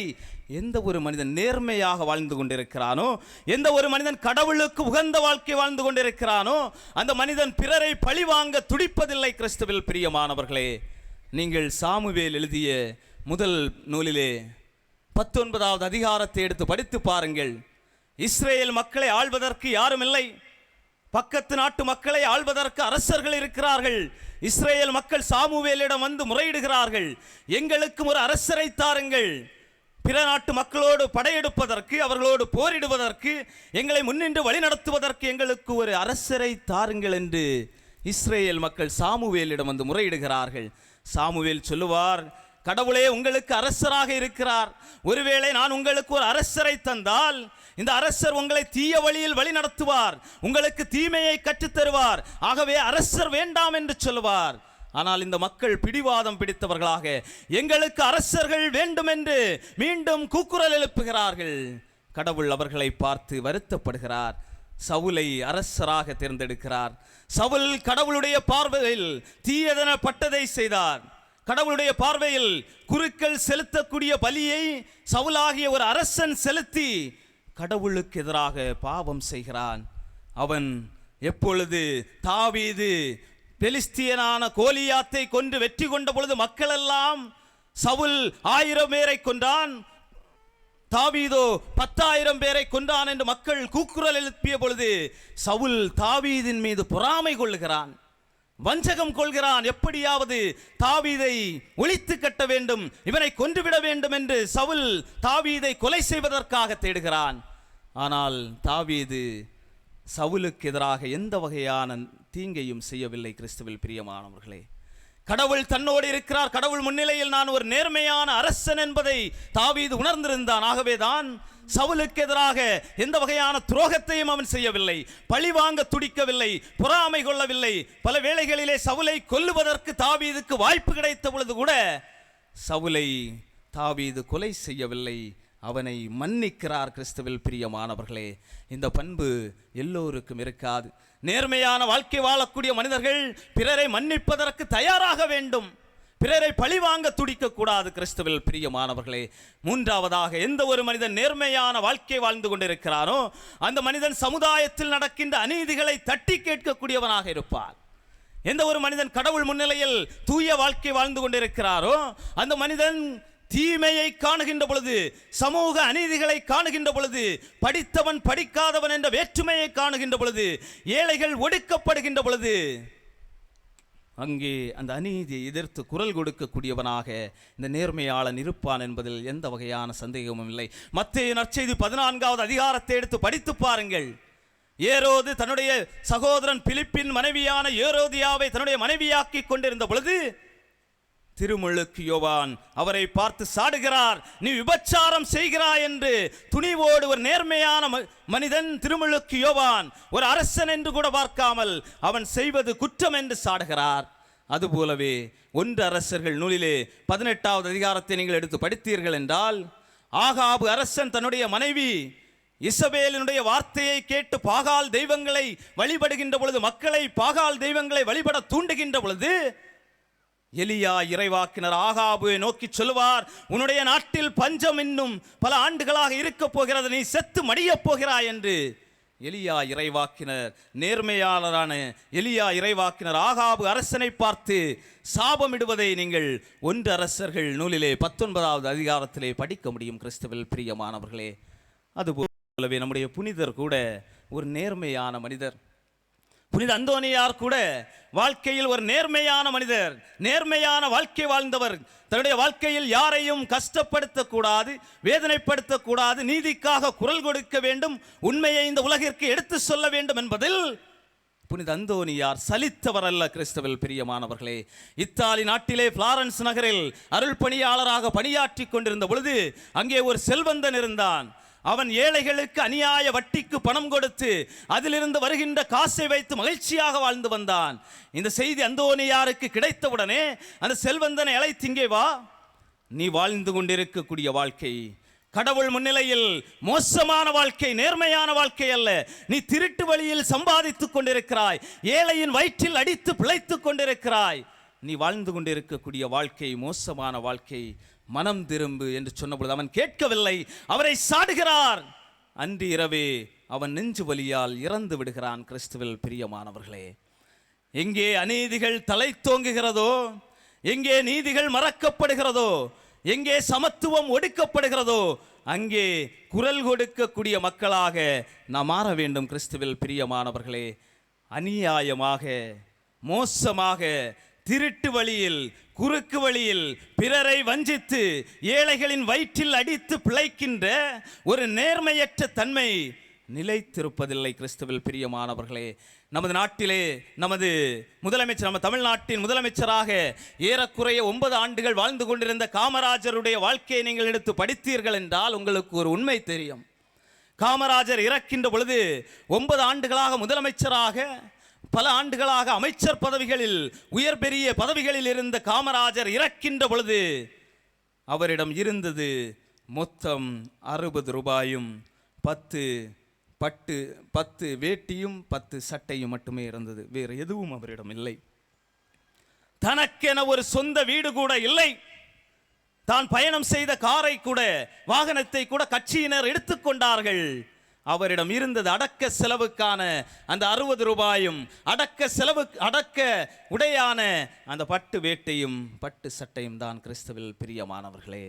எந்த ஒரு மனிதன் நேர்மையாக வாழ்ந்து கொண்டிருக்கிறானோ, எந்த ஒரு மனிதன் கடவுளுக்கு உகந்த வாழ்க்கை வாழ்ந்து கொண்டிருக்கிறானோ, அந்த மனிதன் பிறரை பழி வாங்க துடிப்பதில்லை. கிறிஸ்துவில் பிரியமானவர்களே, நீங்கள் சாமுவேல் எழுதிய முதல் நூலிலே 19வது அதிகாரத்தை எடுத்து படித்து பாருங்கள். இஸ்ரேல் மக்களை ஆள்வதற்கு யாரும் இல்லை, பக்கத்து நாட்டு மக்களை ஆள்வதற்கு அரசர்கள் இருக்கிறார்கள். இஸ்ரேல் மக்கள் சாமுவேலிடம் வந்து முறையிடுகிறார்கள், எங்களுக்கும் ஒரு அரசரை தாருங்கள், பிற நாட்டு மக்களோடு படையெடுப்பதற்கு, அவர்களோடு போரிடுவதற்கு, எங்களை முன்னின்று வழிநடத்துவதற்கு எங்களுக்கு ஒரு அரசரை தாருங்கள் என்று இஸ்ரேல் மக்கள் சாமுவேலிடம் வந்து முறையிடுகிறார்கள். சாமுவேல் சொல்லுவார், கடவுளே உங்களுக்கு அரசராக இருக்கிறார், ஒருவேளை நான் உங்களுக்கு ஒரு அரசரை தந்தால் இந்த அரசர் உங்களை தீய வழியில் வழி நடத்துவார், உங்களுக்கு தீமையை கற்றுத்தருவார், ஆகவே அரசர் வேண்டாம் என்று சொல்லுவார். ஆனால் இந்த மக்கள் பிடிவாதம் பிடித்தவர்களாக எங்களுக்கு அரசர்கள் வேண்டும் என்று மீண்டும் கூக்குரல் எழுப்புகிறார்கள். கடவுள் அவர்களை பார்த்து வருத்தப்படுகிறார், சவுலை அரசராக தேர்ந்தெடுக்கிறார். சவுல் கடவுளுடைய பார்வையில் தீயதென பட்டதை செய்தார். கடவுளுடைய பார்வையில் குருக்கள் செலுத்தக்கூடிய பலியை சவுலாகிய ஒரு அரசன் செலுத்தி கடவுளுக்கு எதிராக பாவம் செய்கிறான். அவன் எப்பொழுது தாவீது பெலிஸ்தியனான கோலியாத்தை கொன்று வெற்றி கொண்ட பொழுது மக்கள் எல்லாம் சவுல் 1000 பேரை கொன்றான், தாவீதோ 10,000 பேரை கொன்றான் என்று மக்கள் கூக்குரல் எழுப்பிய பொழுது சவுல் தாவீதின் மீது பொறாமை கொள்ளுகிறான், வஞ்சகம் கொள்கிறான். எப்படியாவது தாவீதை ஒழித்து கட்ட வேண்டும், இவனை கொன்றுவிட வேண்டும் என்று சவுல் தாவீதை கொலை செய்வதற்காக தேடுகிறான். ஆனால் தாவீது சவுலுக்கு எதிராக எந்த வகையான தீங்கையும் செய்யவில்லை. கிறிஸ்துவில் பிரியமானவர்களே, கடவுள் தன்னோடு இருக்கிறார், கடவுள் முன்னிலையில் நான் ஒரு நேர்மையான அரசன் என்பதை தாவீது உணர்ந்திருந்தான். ஆகவேதான் சவுலுக்கு எதிராக எந்த வகையான துரோகத்தையும் அவன் செய்யவில்லை, பழி வாங்க துடிக்கவில்லை, பொறாமை கொள்ளவில்லை. பல வேளைகளிலே சவுலை கொல்லுவதற்கு தாவீதுக்கு வாய்ப்பு கிடைத்த பொழுது கூட சவுலை தாவீது கொலை செய்யவில்லை, அவனை மன்னிக்கிறார். கிறிஸ்துவில் பிரியமானவர்களே, இந்த பண்பு எல்லோருக்கும் இருக்காது. நேர்மையான வாழ்க்கை வாழக்கூடிய மனிதர்கள் பிறரை மன்னிப்பதற்கு தயாராக வேண்டும், பிறரை பழிவாங்க துடிக்க கூடாது. கிறிஸ்துவில் பிரியமானவர்களே, மூன்றாவதாக எந்த ஒரு மனிதன் நேர்மையான வாழ்க்கை வாழ்ந்து கொண்டிருக்கிறானோ அந்த மனிதன் சமுதாயத்தில் நடக்கின்ற அநீதிகளை தட்டி கேட்கக்கூடியவனாக இருப்பார். எந்த ஒரு மனிதன் கடவுள் முன்னிலையில் தூய வாழ்க்கை வாழ்ந்து கொண்டிருக்கிறாரோ அந்த மனிதன் தீமையை காணுகின்ற பொழுது, சமூக அநீதிகளை காணுகின்ற பொழுது, படித்தவன் படிக்காதவன் என்ற வேற்றுமையை காணுகின்ற பொழுது, ஏழைகள் ஒடுக்கப்படுகின்ற பொழுது அங்கே அந்த அநீதியை எதிர்த்து குரல் கொடுக்கக்கூடியவனாக இந்த நேர்மையாளன் இருப்பான் என்பதில் எந்த வகையான சந்தேகமும் இல்லை. மத்தேயு நற்செய்தி 14வது அதிகாரத்தை எடுத்து படித்து பாருங்கள். ஏரோது தன்னுடைய சகோதரன் பிலிப்பின் மனைவியான ஏரோதியாவை தன்னுடைய மனைவியாக்கி கொண்டிருந்த பொழுது திருமுழுக்கு யோவான் அவரை பார்த்து சாடுகிறார், நீ விபச்சாரம் செய்கிறாய் என்று. துணிவோடு ஒரு நேர்மையான மனிதன் திருமுழுக்கு யோவான் ஒரு அரசன் என்று கூட பார்க்காமல் அவன் செய்வது குற்றம் என்று சாடுகிறார். அதுபோலவே 1 அரசர்கள் நூலிலே 18வது அதிகாரத்தை நீங்கள் எடுத்து படித்தீர்கள் என்றால், ஆகாபு அரசன் தன்னுடைய மனைவி இசபேலினுடைய வார்த்தையை கேட்டு பாகால் தெய்வங்களை வழிபடுகின்ற பொழுது, மக்களை பாகால் தெய்வங்களை வழிபட தூண்டுகின்ற பொழுது எலியா இறைவாக்கினர் ஆகாபுவை நோக்கி சொல்லுவார், உன்னுடைய நாட்டில் பஞ்சம் இன்னும் பல ஆண்டுகளாக இருக்க போகிறது, நீ செத்து மடியப் போகிறாய் என்று. எலியா இறைவாக்கினர், நேர்மையாளரான எலியா இறைவாக்கினர் ஆகாபு அரசனை பார்த்து சாபமிடுவதை நீங்கள் 1 அரசர்கள் நூலிலே 19வது அதிகாரத்திலே படிக்க முடியும். கிறிஸ்துவில் பிரியமானவர்களே, அதுபோலவே நம்முடைய புனிதர் கூட ஒரு நேர்மையான மனிதர். புனித அந்தோனியார் கூட வாழ்க்கையில் ஒரு நேர்மையான மனிதர், நேர்மையான வாழ்க்கை வாழ்ந்தவர். தன்னுடைய வாழ்க்கையில் யாரையும் கஷ்டப்படுத்தக்கூடாது, வேதனைப்படுத்தக்கூடாது, நீதிக்காக குரல் கொடுக்க வேண்டும், உண்மையை இந்த உலகிற்கு எடுத்து சொல்ல வேண்டும் என்பதில் புனித அந்தோனியார் சலித்தவர் அல்ல. கிறிஸ்துவில் பிரியமானவர்களே, இத்தாலி நாட்டிலே பிளாரன்ஸ் நகரில் அருள் பணியாளராக பணியாற்றி கொண்டிருந்த பொழுது அங்கே ஒரு செல்வந்தன் இருந்தான். அவன் ஏழைகளுக்கு அநியாய வட்டிக்கு பணம் கொடுத்து அதிலிருந்து வருகின்ற காசை வைத்து மகிழ்ச்சியாக வாழ்ந்து வந்தான். இந்த செய்தி அந்தோனியாருக்கு கிடைத்தவுடனே அந்த செல்வந்தனை அழைத்து, இங்கே வா, நீ வாழ்ந்து கொண்டிருக்கக்கூடிய வாழ்க்கை கடவுள் முன்னிலையில் மோசமான வாழ்க்கை, நேர்மையான வாழ்க்கை அல்ல. நீ திருட்டு வழியில் சம்பாதித்துக் கொண்டிருக்கிறாய், ஏழையின் வயிற்றில் அடித்து பிழைத்துக் கொண்டிருக்கிறாய். நீ வாழ்ந்து கொண்டிருக்கக்கூடிய வாழ்க்கை மோசமான வாழ்க்கை, மனம் திரும்பு என்று சொன்னபொழுது அவன் கேட்கவில்லை, அவரை சாடுகிறார். அன்று இரவே அவன் நெஞ்சு வலியால் இறந்து விடுகிறான். கிறிஸ்துவில் பிரியமானவர்களே, எங்கே அநீதிகள் தலை தோங்குகிறதோ, எங்கே நீதிகள் மறக்கப்படுகிறதோ, எங்கே சமத்துவம் ஒடுக்கப்படுகிறதோ, அங்கே குரல் கொடுக்கக்கூடிய மக்களாக நாம் மாற வேண்டும். கிறிஸ்துவில் பிரியமானவர்களே, அநியாயமாக, மோசமாக, திருட்டு வழியில், குறுக்கு வழியில் பிறரை வஞ்சித்து ஏழைகளின் வயிற்றில் அடித்து பிழைக்கின்ற ஒரு நேர்மையற்ற தன்மை நிலைத்திருப்பதில்லை. கிறிஸ்துவில் பிரியமானவர்களே, நமது நாட்டிலே நமது முதலமைச்சர், நம்ம தமிழ்நாட்டின் முதலமைச்சராக ஏறக்குறைய 9 ஆண்டுகள் வாழ்ந்து கொண்டிருந்த காமராஜருடைய வாழ்க்கையை நீங்கள் எடுத்து படித்தீர்கள் என்றால் உங்களுக்கு ஒரு உண்மை தெரியும். காமராஜர் இறக்கின்ற பொழுது 9 ஆண்டுகளாக முதலமைச்சராக, பல ஆண்டுகளாக அமைச்சர் பதவிகளில், உயர் பெரிய பதவிகளில் இருந்த காமராஜர் இறக்கின்ற பொழுது அவரிடம் இருந்தது மொத்தம் 60 ரூபாயும் 10 வேட்டியும் 10 சட்டையும் மட்டுமே இருந்தது. வேறு எதுவும் அவரிடம் இல்லை. தனக்கென ஒரு சொந்த வீடு கூட இல்லை. தான் பயணம் செய்த காரை கூட, வாகனத்தை கூட கட்சியினர் எடுத்துக்கொண்டார்கள். அவரிடம் இருந்தது அடக்க செலவுக்கான அந்த 60 ரூபாயும், அடக்க உடையான அந்த 10 வேட்டையும் 10 சட்டையும் தான். கிறிஸ்துவில் பிரியமானவர்களே,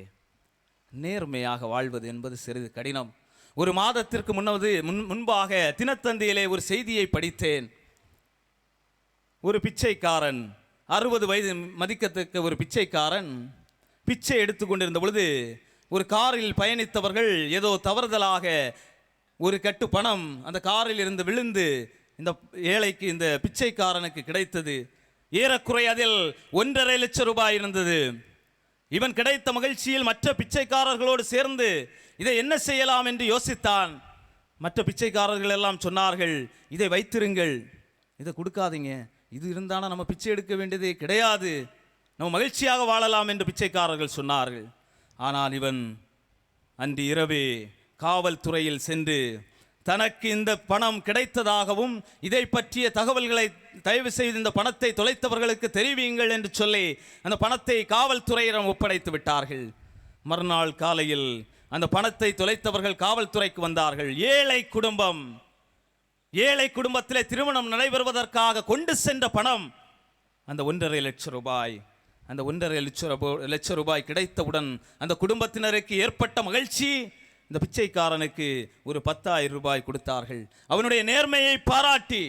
நேர்மையாக வாழ்வது என்பது சிறிது கடினம். ஒரு மாதத்திற்கு முன்பாக தினத்தந்தியிலே ஒரு செய்தியை படித்தேன். ஒரு பிச்சைக்காரன், 60 வயது மதிக்கத்தக்க ஒரு பிச்சைக்காரன் பிச்சை எடுத்துக்கொண்டிருந்த பொழுது ஒரு காரில் பயணித்தவர்கள் ஏதோ தவறுதலாக ஒரு கட்டு பணம் அந்த காரில் இருந்து விழுந்து இந்த ஏழைக்கு, இந்த பிச்சைக்காரனுக்கு கிடைத்தது. ஏறக்குறை அதில் 1.5 லட்சம் ரூபாய் இருந்தது. இவன் கிடைத்த மகிழ்ச்சியில் மற்ற பிச்சைக்காரர்களோடு சேர்ந்து இதை என்ன செய்யலாம் என்று யோசித்தான். மற்ற பிச்சைக்காரர்கள் எல்லாம் சொன்னார்கள், இதை வைத்திருங்கள், இதை கொடுக்காதீங்க, இது இருந்தாலும் நம்ம பிச்சை எடுக்க வேண்டியதே கிடையாது, நம்ம மகிழ்ச்சியாக வாழலாம் என்று பிச்சைக்காரர்கள் சொன்னார்கள். ஆனால் இவன் அன்று இரவே காவல்துறையில் சென்று தனக்கு இந்த பணம் கிடைத்ததாகவும் இதை பற்றிய தகவல்களை தயவு செய்து இந்த பணத்தை தொலைத்தவர்களுக்கு தெரிவியுங்கள் என்று சொல்லி அந்த பணத்தை காவல்துறையிடம் ஒப்படைத்து விட்டார்கள். மறுநாள் காலையில் அந்த பணத்தை தொலைத்தவர்கள் காவல்துறைக்கு வந்தார்கள். ஏழை குடும்பத்திலே திருமணம் நடைபெறுவதற்காக கொண்டு சென்ற பணம் அந்த 1.5 லட்சம் ரூபாய். அந்த 1.5 லட்சம் ரூபாய் கிடைத்தவுடன் அந்த குடும்பத்தினருக்கு ஏற்பட்ட மகிழ்ச்சி. இந்த பிச்சைக்காரனுக்கு ஒரு 10,000 ரூபாய் கொடுத்தார்கள். அவனுடைய நேர்மையை பாராட்டி,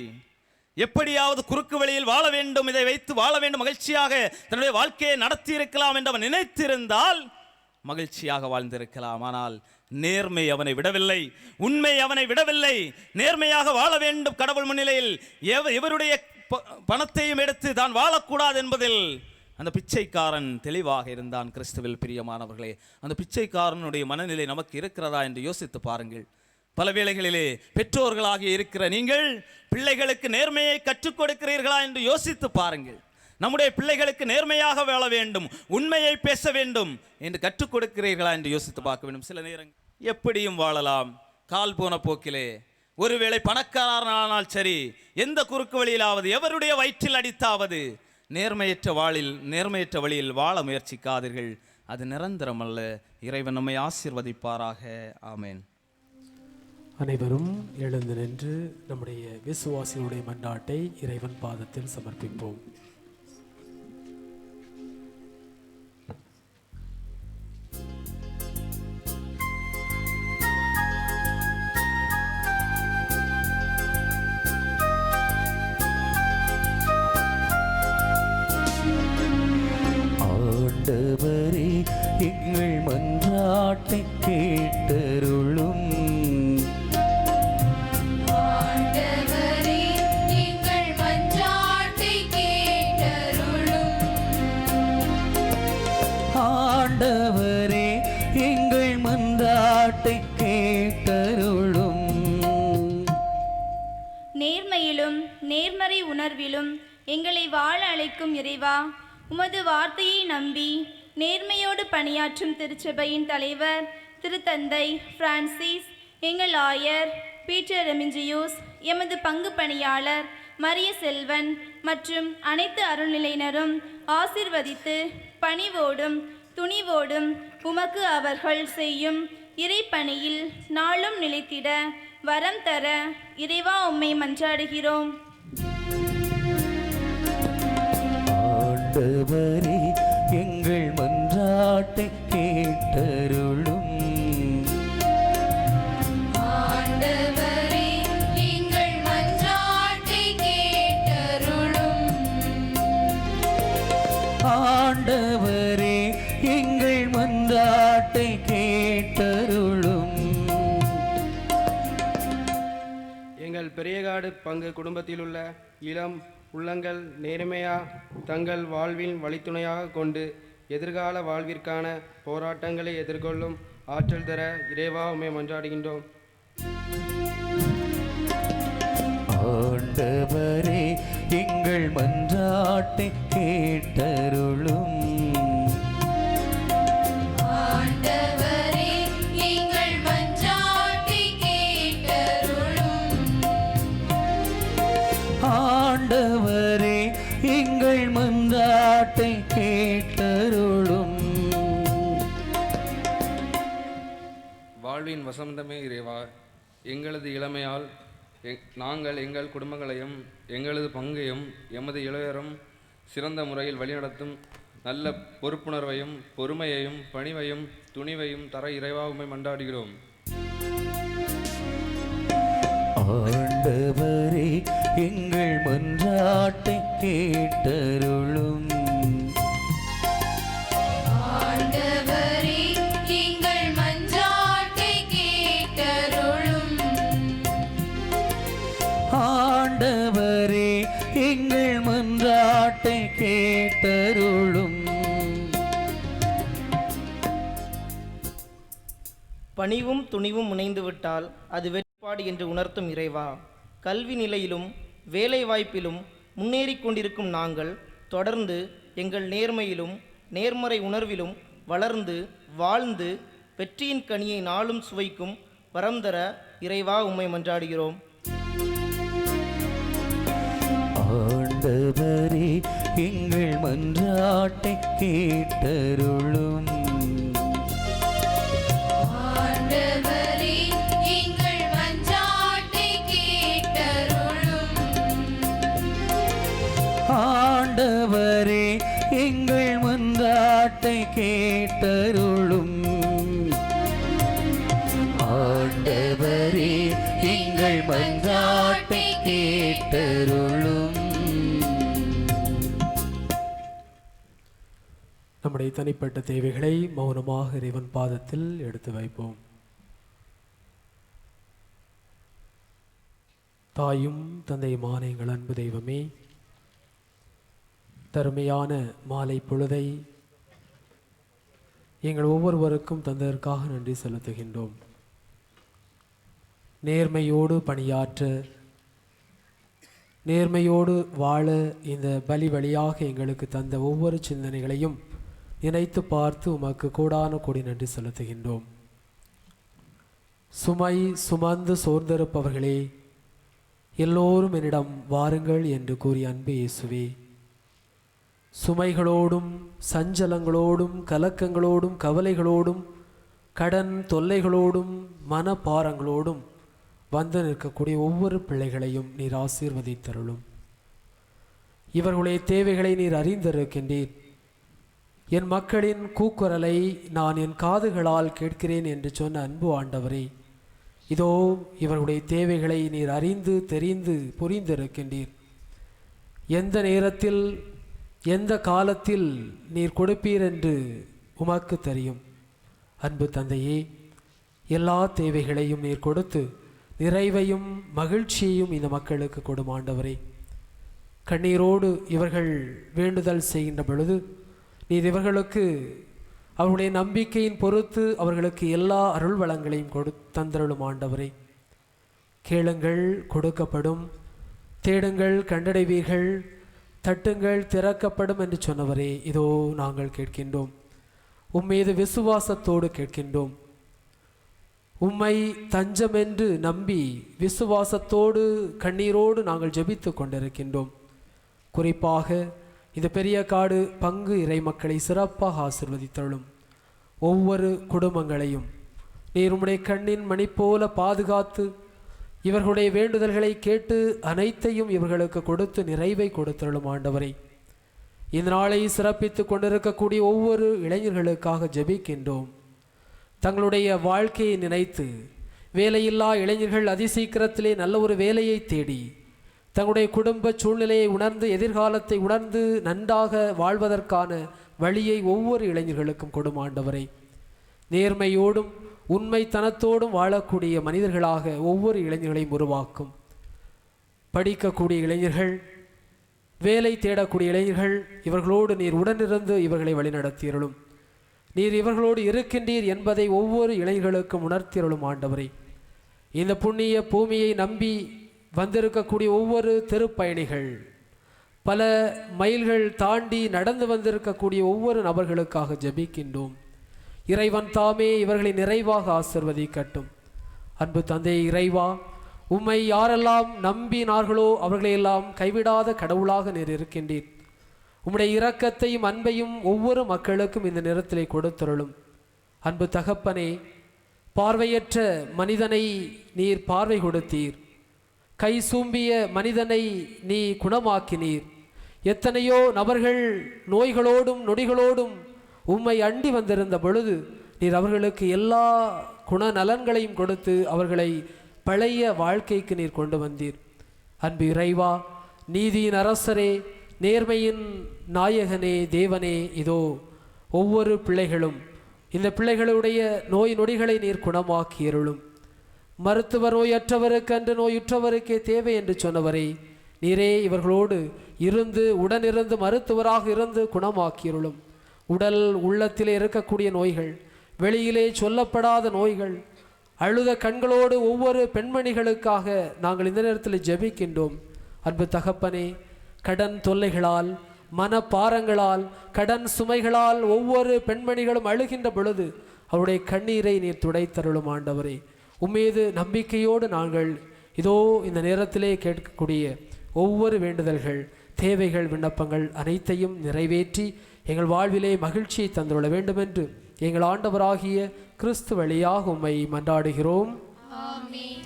எப்படியாவது குறுக்கு வழியில் வாழ வேண்டும், இதை வைத்து வாழ வேண்டும், மகிழ்ச்சியாக தன்னுடைய வாழ்க்கையை நடத்தி இருக்கலாம் என்று அவன் நினைத்திருந்தால் மகிழ்ச்சியாக வாழ்ந்திருக்கலாம். ஆனால் நேர்மை அவனை விடவில்லை, உண்மை அவனை விடவில்லை. நேர்மையாக வாழ வேண்டும் கடவுள் முன்னிலையில், இவருடைய பணத்தையும் எடுத்து தான் வாழக்கூடாது என்பதில் அந்த பிச்சைக்காரன் தெளிவாக இருந்தான். கிறிஸ்துவில் பிரியமானவர்களே, அந்த பிச்சைக்காரனுடைய மனநிலை நமக்கு இருக்கிறதா என்று யோசித்து பாருங்கள். பல வேளைகளிலே பெற்றோர்களாக இருக்கிற நீங்கள் பிள்ளைகளுக்கு நேர்மையை கற்றுக் கொடுக்கிறீர்களா என்று யோசித்து பாருங்கள். நம்முடைய பிள்ளைகளுக்கு நேர்மையாக வாழ வேண்டும், உண்மையை பேச வேண்டும் என்று கற்றுக் கொடுக்கிறீர்களா என்று யோசித்து பார்க்க வேண்டும். சில நேரங்கள் எப்படியும் வாழலாம், கால் போன போக்கிலே. ஒருவேளை பணக்காரனானால் சரி, எந்த குறுக்கு வழியிலாவது, எவருடைய வயிற்றில் அடித்தாவது நேர்மையற்ற வழியில் வாழ முயற்சிக்காதீர்கள். அது நிரந்தரம் அல்ல. இறைவன் நம்மை ஆசீர்வதிப்பாராக. ஆமேன். அனைவரும் எழுந்து நின்று நம்முடைய விசுவாசிகளுடைய மன்றாட்டை இறைவன் பாதத்தில் சமர்ப்பிப்போம். ஆண்டவரே, எங்கள் மன்றாட்டை கேட்டருளும். ஆண்டவரே, எங்கள் நேர்மையிலும் நேர்மறை உணர்விலும் எங்களை வாழ அழைக்கும் இறைவா, உமது வார்த்தையை நம்பி நேர்மையோடு பணியாற்றும் திருச்சபையின் தலைவர் திருத்தந்தை பிரான்சிஸ், எங்கள் ஆயர் பீட்டர் ரெமிஞ்சியூஸ், எமது பங்கு பணியாளர் மரிய செல்வன் மற்றும் அனைத்து அருள்நிலையினரும் ஆசிர்வதித்து பணிவோடும் துணிவோடும் உமக்கு அவர்கள் செய்யும் இறைப்பணியில் நாளும் நிலைத்திட வரம் தர இறைவா உம்மை மன்றாடுகிறோம். ஆண்டவரே, எங்கள் மன்றாட்டை கேட்டருளும். ஆண்டவரே, எங்கள் மன்றாட்டை கேட்டருளும். ஆண்டவரே, எங்கள் மன்றாட்டை கேட்டருளும். எங்கள் பெரியகாடு பங்கு குடும்பத்தில் உள்ள இளம் உள்ளங்கள் நேர்மையா தங்கள் வாழ்வின் வழித்துணையாக கொண்டு எதிர்கால வாழ்விற்கான போராட்டங்களை எதிர்கொள்ளும் ஆற்றல் தர இறைவா உம்மை மன்றாடுகின்றோம். ஆண்டவரே, எங்கள் மன்றாட்டை கேட்டருளும். ஆண்டவரே, எங்கள் மன்றாட்டை கேட்டருளும். ஆண்டவரே, எங்கள் மன்றாட்டை கேட்டருளும். வாழ்வின் வசந்தமே இறைவா, எங்களது இளமையால் நாங்கள் எங்கள் குடும்பங்களையும் எங்களது பங்கையும் எமது இளையரும் சிறந்த முறையில் வழிநடத்தும் நல்ல பொறுப்புணர்வையும் பொறுமையையும் பணிவையும் துணிவையும் தர இறைவா உம்மை மன்றாடுகிறோம். ஆண்டவரே, எங்கள் மன்றாட்டை கேட்டருளும். ஆண்டவரே, எங்கள் மன்றாட்டை கேட்டருளும். ஆண்டவரே, எங்கள் மன்றாட்டை கேட்டருளும். பணிவும் துணிவும் இணைந்துவிட்டால் அது வெற்றிப்பாடு என்று உணர்த்தும் இறைவா, கல்வி நிலையிலும் வேலை வாய்ப்பிலும் முன்னேறி கொண்டிருக்கும் நாங்கள் தொடர்ந்து எங்கள் நேர்மையிலும் நேர்மறை உணர்விலும் வளர்ந்து வாழ்ந்து வெற்றியின் கனியை நாளும் சுவைக்கும் வரம் தர இறைவா உம்மை மன்றாடுகிறோம். ஆண்டவரே, எங்கள் மன்றாட்டை கேட்டருளும். ஆண்டவரே, எங்கள் மன்றாட்டை கேட்டருளும். ஆண்டவரே, எங்கள் மன்றாட்டை கேட்டருளும். ஆண்டவரே, எங்கள் மன்றாட்டை கேட்டருளும். நம்முடைய தனிப்பட்ட தேவைகளை மௌனமாக இறைவன் பாதத்தில் எடுத்து வைப்போம். தாயும் தந்தையுமான எங்கள் அன்பு தெய்வமே, தருமையான மாலை பொழுதை எங்கள் ஒவ்வொருவருக்கும் தந்ததற்காக நன்றி செலுத்துகின்றோம். நேர்மையோடு பணியாற்ற, நேர்மையோடு வாழ இந்த பலி வழியாக எங்களுக்கு தந்த ஒவ்வொரு சிந்தனைகளையும் நினைத்து பார்த்து உமக்கு கோடான கோடி நன்றி செலுத்துகின்றோம். சுமை சுமந்து சோர்ந்திருப்பவர்களே, எல்லோரும் என்னிடம் வாருங்கள் என்று கூறிய அன்பு இயேசுவே, சுமைகளோடும் சஞ்சலங்களோடும் கலக்கங்களோடும் கவலைகளோடும் கடன் தொல்லைகளோடும் மனப்பாரங்களோடும் வந்து நிற்கக்கூடிய ஒவ்வொரு பிள்ளைகளையும் நீர் ஆசீர்வதித்தருளும். இவர்களுடைய தேவைகளை நீர் அறிந்திருக்கின்றீர். என் மக்களின் கூக்குரலை நான் என் காதுகளால் கேட்கிறேன் என்று சொன்ன அன்பு ஆண்டவரே, இதோ இவர்களுடைய தேவைகளை நீர் அறிந்து தெரிந்து புரிந்திருக்கின்றீர். எந்த நேரத்தில் எந்த காலத்தில் நீர் கொடுப்பீர் என்று உமக்கு தெரியும். அன்பு தந்தையே, எல்லா தேவைகளையும் நீர் கொடுத்து நிறைவையும் மகிழ்ச்சியையும் இந்த மக்களுக்கு கொடும் ஆண்டவரே. கண்ணீரோடு இவர்கள் வேண்டுதல் செய்கின்ற பொழுது நீர் இவர்களுக்கு அவர்களுடைய நம்பிக்கையின் பொறுத்து அவர்களுக்கு எல்லா அருள் வளங்களையும் தந்தருளும் ஆண்டவரே. கேளுங்கள் கொடுக்கப்படும், தேடுங்கள் கண்டடைவீர்கள், தட்டுங்கள் திறக்கப்படும் என்று சொன்னவரே, இதோ நாங்கள் கேட்கின்றோம். உம்மீது விசுவாசத்தோடு கேட்கின்றோம். உம்மை தஞ்சம் என்று நம்பி விசுவாசத்தோடு கண்ணீரோடு நாங்கள் ஜெபித்து கொண்டிருக்கின்றோம். குறிப்பாக இந்த பெரிய காடு பங்கு இறை மக்களை சிறப்பாக ஆசிர்வதித்தருளும். ஒவ்வொரு குடும்பங்களையும் நீர் உம்முடைய கண்ணின் மணி போல பாதுகாத்து இவர்களுடைய வேண்டுதல்களை கேட்டு அனைத்தையும் இவர்களுக்கு கொடுத்து நிறைவை கொடுத்தருளும் ஆண்டவரை. இந்த நாளை சிறப்பித்து கொண்டிருக்கக்கூடிய ஒவ்வொரு இளைஞர்களுக்காக ஜெபிக்கின்றோம். தங்களுடைய வாழ்க்கையை நினைத்து வேலையில்லா இளைஞர்கள் அதிசீக்கிரத்திலே நல்ல ஒரு வேலையை தேடி தங்களுடைய குடும்ப சூழ்நிலையை உணர்ந்து எதிர்காலத்தை உணர்ந்து நன்றாக வாழ்வதற்கான வழியை ஒவ்வொரு இளைஞர்களுக்கும் கொடும் ஆண்டவரை. நேர்மையோடும் உண்மைத்தனத்தோடும் வாழக்கூடிய மனிதர்களாக ஒவ்வொரு இளைஞர்களையும் உருவாக்கும். படிக்கக்கூடிய இளைஞர்கள், வேலை தேடக்கூடிய இளைஞர்கள், இவர்களோடு நீர் உடனிருந்து இவர்களை வழிநடத்தியருளும். நீர் இவர்களோடு இருக்கின்றீர் என்பதை ஒவ்வொரு இளைஞர்களுக்கும் உணர்த்தியருளும் ஆண்டவரை. இந்த புண்ணிய பூமியை நம்பி வந்திருக்கக்கூடிய ஒவ்வொரு தெருப்பயணிகள், பல மைல்கள் தாண்டி நடந்து வந்திருக்கக்கூடிய ஒவ்வொரு நபர்களுக்காக ஜெபிக்கின்றோம். இறைவன் தாமே இவர்களை நிறைவாக ஆசிர்வதிக்கட்டும். அன்பு தந்தை இறைவா, உம்மை யாரெல்லாம் நம்பினார்களோ அவர்களையெல்லாம் கைவிடாத கடவுளாக நீர் இருக்கின்றீர். உம்முடைய இரக்கத்தையும் அன்பையும் ஒவ்வொரு மக்களுக்கும் இந்த நேரத்திலே கொடுத்தருளும். அன்பு தகப்பனே, பார்வையற்ற மனிதனை நீர் பார்வை கொடுத்தீர். கை சூம்பிய மனிதனை நீ குணமாக்கினீர். எத்தனையோ நபர்கள் நோய்களோடும் நொடிகளோடும் உம்மை அண்டி வந்திருந்த பொழுது நீர் அவர்களுக்கு எல்லா குணநலன்களையும் கொடுத்து அவர்களை பழைய வாழ்க்கைக்கு நீர் கொண்டு வந்தீர். அன்பு இறைவா, நீதியின் அரசரே, நேர்மையின் நாயகனே, தேவனே, இதோ ஒவ்வொரு பிள்ளைகளும் இந்த பிள்ளைகளுடைய நோய் நொடிகளை நீர் குணமாக்கியருளும். மருத்துவ நோயற்றவருக்கு அன்று நோயுற்றவருக்கே தேவை என்று சொன்னவரே, நீரே இவர்களோடு இருந்து உடனிருந்து மருத்துவராக இருந்து குணமாக்கியருளும். உடல் உள்ளத்திலே இருக்கக்கூடிய நோய்கள், வெளியிலே சொல்லப்படாத நோய்கள், அழுத கண்களோடு ஒவ்வொரு பெண்மணிகளுக்காக நாங்கள் இந்த நேரத்தில் ஜெபிக்கின்றோம். அன்பு தகப்பனே, கடன் தொல்லைகளால், மனப்பாரங்களால், கடன் சுமைகளால் ஒவ்வொரு பெண்மணிகளும் அழுகின்ற பொழுது அவருடைய கண்ணீரை நீர் துடைத்தருளும் ஆண்டவரே. உம்மீது நம்பிக்கையோடு நாங்கள் இதோ இந்த நேரத்திலே கேட்கக்கூடிய ஒவ்வொரு வேண்டுதல்கள், தேவைகள், விண்ணப்பங்கள் அனைத்தையும் நிறைவேற்றி எங்கள் வாழ்விலே மகிழ்ச்சியை தந்துள்ள வேண்டும் என்று எங்கள் ஆண்டவராகிய கிறிஸ்து வழியாக உம்மை மன்றாடுகிறோம். ஆமென்.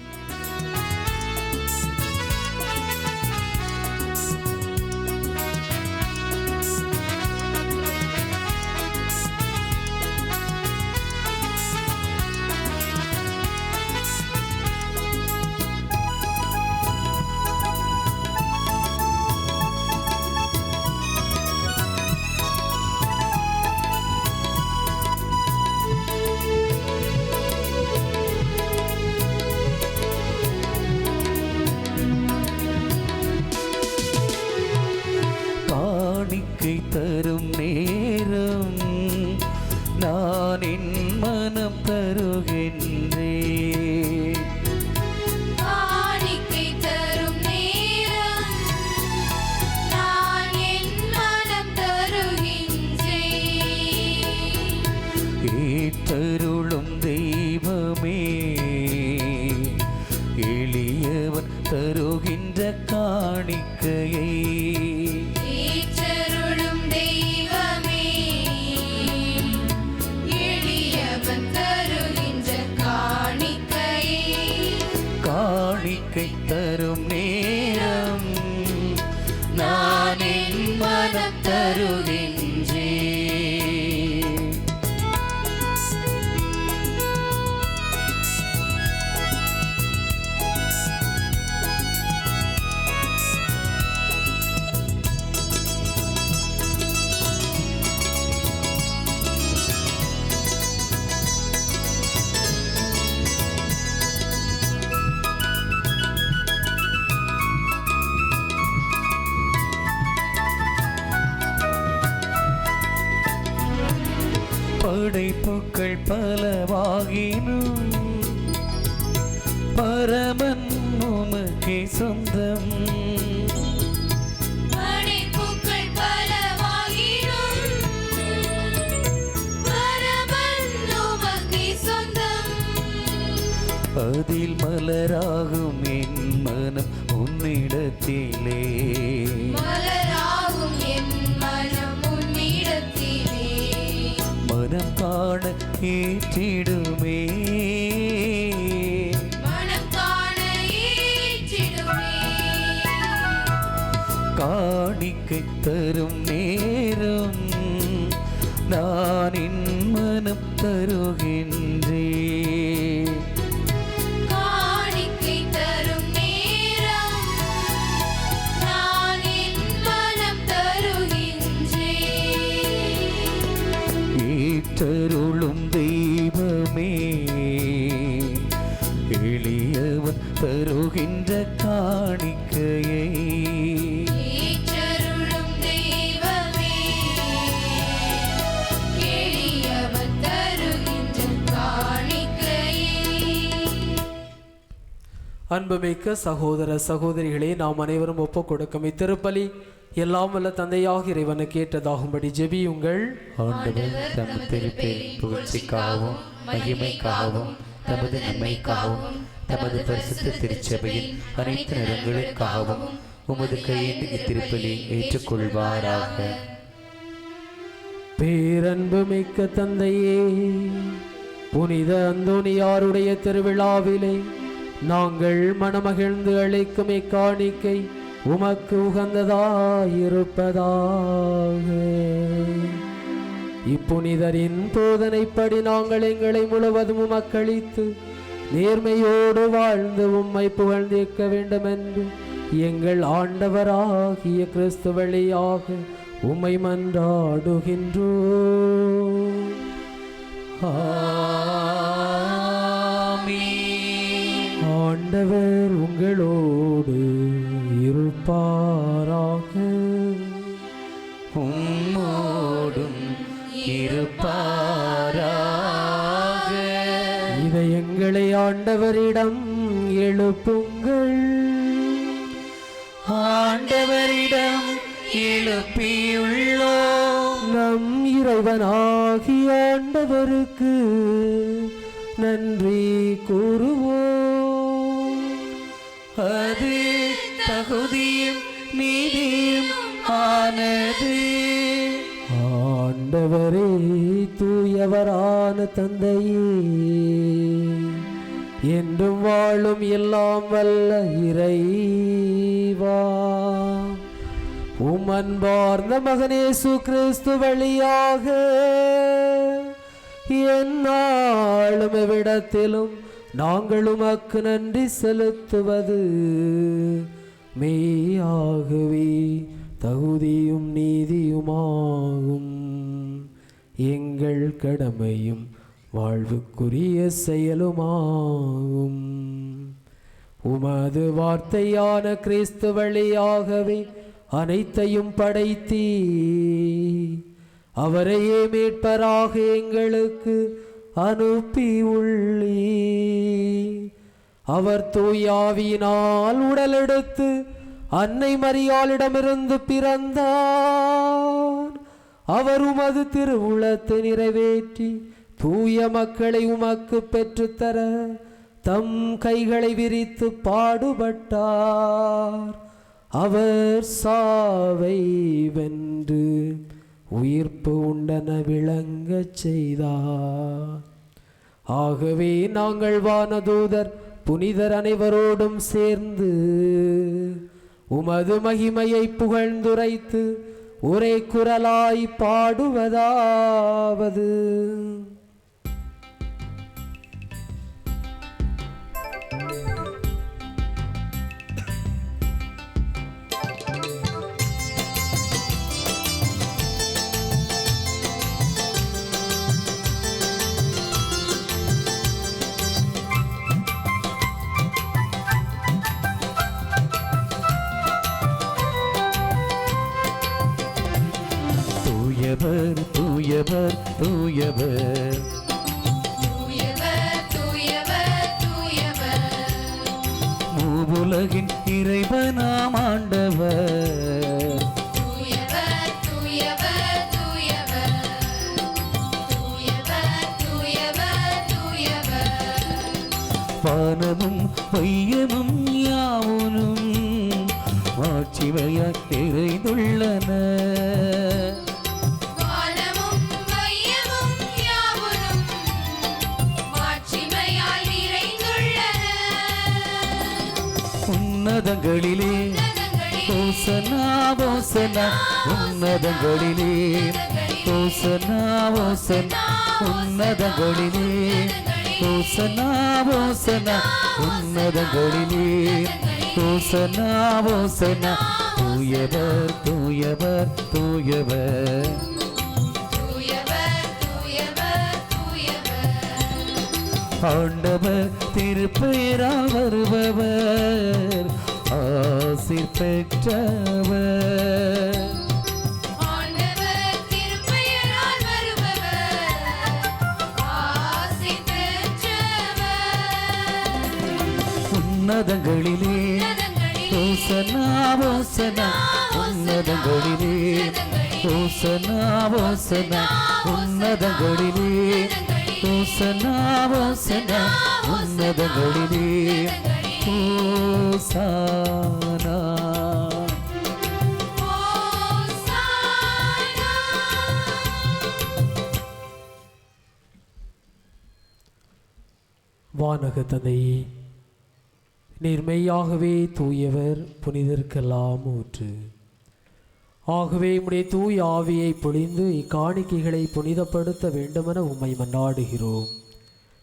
தரும் நேரம் நான் என் மனம் தருகின்றேன். காணிக்கை தரும் நேரம் நான் என் மனம் தருகின்றேன். ஏற்றருளும் தெய்வமே, எளியவன் தருகின்ற காணிக்கையை தரும் நேரம் நான் என் மனம் தருகின்றேன். படைப்புக்கள் பலவாகினும் பரமன் உமக்கு உமக்கே சொந்தம். மணிப்பூக்கள் பலவாகிடும் பரமன் உமக்கே சொந்தம். அதில் மலராகும் என் மனம் உன்னிடத்திலே. மலராகும் என் மனம் உன்னிடத்திலே. மனம் காண ஏற்றிடுமே. மனம் காண ஏற்றிடுமே. காணிக்கை தரும் நேரம் நான் என் மனம் தருகின்றேன். காணிக்கை தரும் நேரம் நான் என் மனம் தருகின்றேன். ஏற்றருளும் தெய்வமே, எளியவன் தருகின்ற காணிக்கையை. ஏற்றருளும் தெய்வமே, எளியவன் தருகின்ற காணிக்கையே. அன்புமிக்க சகோதர சகோதரிகளே, நாம் அனைவரும் ஒப்புக் கொடுக்கும் இத்திருப்பலி எல்லாம் வல்ல தந்தையாக இறைவனுக்கு ஏற்றதாகும்படி ஜெபியுங்கள். ஆண்டவர் தம் திருப்பெயரின் புகழ்ச்சிக்காகவும் மகிமைக்காகவும் தமது நன்மைக்காகவும் தமது பரிசுத்த திருச்சபையின் அனைத்து நலன்களுக்காகவும் உமது கையேந்து இத்திருப்பலி ஏற்றுக்கொள்வாராக. பேரன்புமிக்க தந்தையே, புனித அந்தோனியாருடைய திருவிழாவிலே நாங்கள் மனமகிழ்ந்து அளிக்கும் இக்காணிக்கை உமக்கு உகந்ததாயிருப்பதாக. இப்புனிதரின் போதனைப்படி நாங்கள் எங்களை முழுவதும் உமக்களித்து நேர்மையோடு வாழ்ந்து உம்மை புகழ்ந்திருக்க வேண்டும் என்று எங்கள் ஆண்டவராகிய கிறிஸ்து வழியாக உம்மை மன்றாடுகின்றோம். ஆண்டவர் உங்களோடு இருப்பாராக. உம்மோடும் இருப்பாராக. இதயங்களை ஆண்டவரிடம் எழுப்புங்கள். ஆண்டவரிடம் எழுப்பியுள்ளோம். நம் இறைவனாகிய ஆண்டவருக்கு நன்றி கூறுவோம். அது தகுதியும் நீதியும் ஆனது. ஆண்டவரே, தூயவரான தந்தையே, என்றும் வாழும் எல்லாம் வல்ல இறைவா, உம் அன்பார்ந்த மகனேசு கிறிஸ்து வழியாக எந்நாளும் எவ்விடத்திலும் நாங்கள் உமக்கு நன்றி செலுத்துவது மெய்யாகவே தகுதியும் நீதியுமாகும். எங்கள் கடமையும் வாழ்வுக்குரிய செயலுமாகும். உமது வார்த்தையான கிறிஸ்து வழியாகவே அனைத்தையும் படைத்தீ, அவரையே மீட்பராக எங்களுக்கு அனுப்பி உள்ளீ. அவர் தூயாவியினால் உடலெடுத்து அன்னை மரியாளிடமிருந்து பிறந்தார். அவர் உமது திருவுளத்தை நிறைவேற்றி தூய மக்களை உமக்கு பெற்றுத்தர தம் கைகளை விரித்து பாடுபட்டார். அவர் சாவை வென்று உயிர்ப்பு உண்டன விளங்கச் செய்தார். ஆகவே நாங்கள் வானதூதர் புனிதர் அனைவரோடும் சேர்ந்து உமது மகிமையை புகழ்ந்துரைத்து ஒரே குரலாய் பாடுவதாவது: தூயவர் தூயவர் தூயவர் தூயவர் தூயவர் தூயவர் உலகின் இறைவனாம் ஆண்டவர். தூயவர் தூயவர் தூயவர் தூயவர் தூயவர் தூயவர் வானமும் வையமும் யாவனும் மாட்சிமையாய் நிறைந்துள்ளன. வானமும் வையமும் யாவனும் மாட்சிமையால் நிறைந்துள்ளன. உன்னதங்களிலே ஓசனா ஓசனா, உன்னதங்களிலே ஓசனா ஓசனா, உன்னதங்களிலே ஓசனா ஓசனா, உன்னதங்களிலே ஓசனா ஓசனா. தூயவர் தூயவர் தூயவர் தூயவர் தூயவர் தூயவர் ஆண்டவர் திருப்பெயரால் வருபவர் ஆசீர் பெற்றவர். ஆண்டவர் திருப்பெயரால் வருபவர் ஆசி பெற்றவர். உன்னதங்களிலே ஓசனா ஓசனா, உன்னதங்களிலே ஓசனா ஓசனா, உன்னதங்களிலே ஓசனா ஓசனா, உன்னதங்களிலே ஓசானா. வானக தந்தையே, நீர் மெய்யாகவே தூயவர், புனிதர்க்கெல்லாம் ஊற்று. ஆகவே உம்முடைய தூய ஆவியை பொழிந்து இக்காணிக்கைகளை புனிதப்படுத்த வேண்டுமென உம்மை மன்றாடுகிறோம்.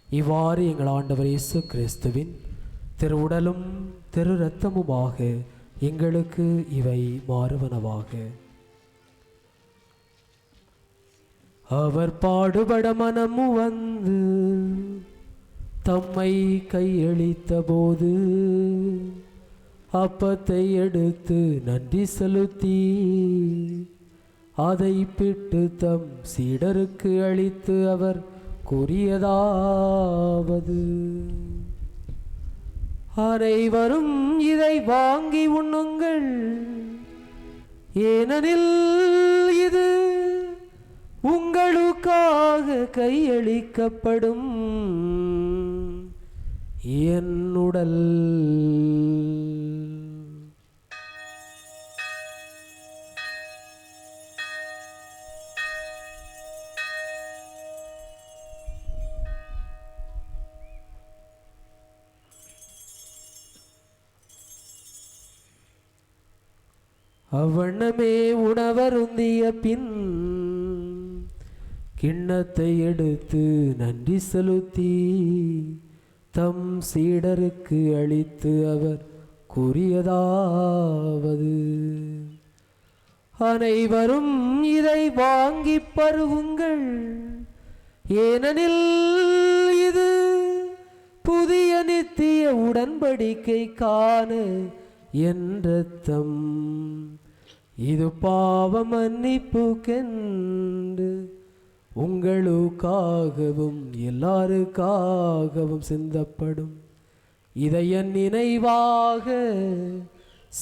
இவ்வாறு எங்கள் ஆண்டவர் இயேசு கிறிஸ்துவின் திரு உடலும் திரு இரத்தமுமாக எங்களுக்கு இவை மாறுவனவாக. அவர் பாடுபட மனமு வந்து தம்மை கையளித்த போது அப்பத்தை எடுத்து நன்றி செலுத்தி அதை பிட்டு தம் சீடருக்கு அளித்து அவர் கூறியதாவது: அனைவரும் இதை வாங்கி உண்ணுங்கள், ஏனெனில் இது உங்களுக்காக கையளிக்கப்படும் என் உடல். அவ்வண்ணமே உணவருந்திய பின் கிண்ணத்தை எடுத்து நன்றி செலுத்தி தம் சீடருக்கு அளித்து அவர் கூறியதாவது: அனைவரும் இதை வாங்கி பருகுங்கள், ஏனெனில் இது புதிய நித்திய உடன்படிக்கைக்கான என் இரத்தம். இது பாவ மன்னிப்புக்கென்று உங்களுக்காகவும் எல்லாருக்காகவும் சிந்தப்படும். இதை என் நினைவாக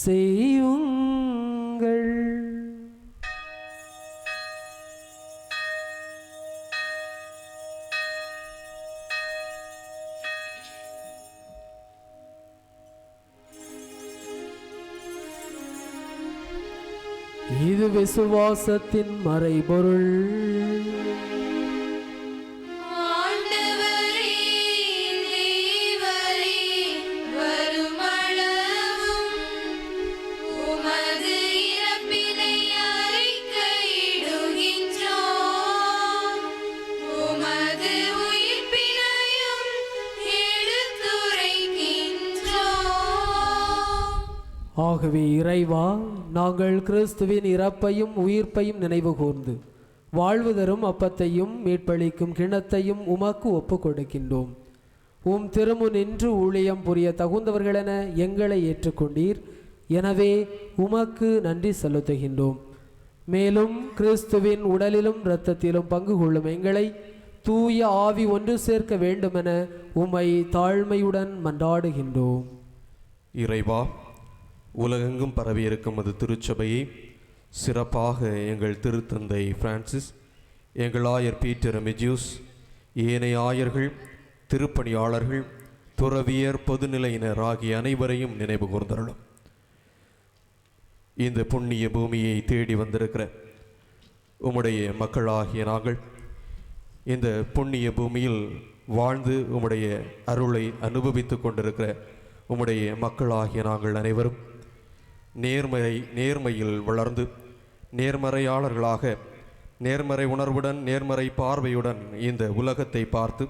செய்யுங்கள். இது விசுவாசத்தின் மறைபொருள். ஆண்டவரே தேவரே வருமளவும் உமது இறப்பினை அறிக்கையிடுகின்றோம், உமது உயிர்ப்பினையும் எடுத்துரைக்கின்றோம். ஆகவே இறைவா, நாங்கள் கிறிஸ்துவின் இறப்பையும் உயிர்ப்பையும் நினைவு கூர்ந்து வாழ்வு தரும் அப்பத்தையும் மீட்பளிக்கும் கிண்ணத்தையும் உமக்கு ஒப்புக் கொடுக்கின்றோம். உம் திருமுன் நின்று ஊழியம் புரிய தகுந்தவர்களென எங்களை ஏற்றுக்கொண்டீர். எனவே உமக்கு நன்றி செலுத்துகின்றோம். மேலும் கிறிஸ்துவின் உடலிலும் இரத்தத்திலும் பங்கு கொள்ளும் எங்களை தூய ஆவி ஒன்று சேர்க்க வேண்டுமென உம்மை தாழ்மையுடன் மன்றாடுகின்றோம். இறைவா, உலகெங்கும் பரவியிருக்கும் அது திருச்சபையை சிறப்பாக எங்கள் திருத்தந்தை பிரான்சிஸ், எங்கள் ஆயர் பீட்டர் மெஜியூஸ், ஏனைய ஆயர்கள், திருப்பணியாளர்கள், துறவியர், பொதுநிலையினர் ஆகிய அனைவரையும் நினைவு கூர்ந்தருளும். இந்த புண்ணிய பூமியை தேடி வந்திருக்கிற உம்முடைய மக்களாகிய நாங்கள் இந்த புண்ணிய பூமியில் வாழ்ந்து உம்முடைய அருளை அனுபவித்து கொண்டிருக்கிற உம்முடைய மக்களாகிய நாங்கள் அனைவரும் நேர்மையில் வளர்ந்து நேர்மறையாளர்களாக நேர்மறை உணர்வுடன் நேர்மறை பார்வையுடன் இந்த உலகத்தை பார்த்து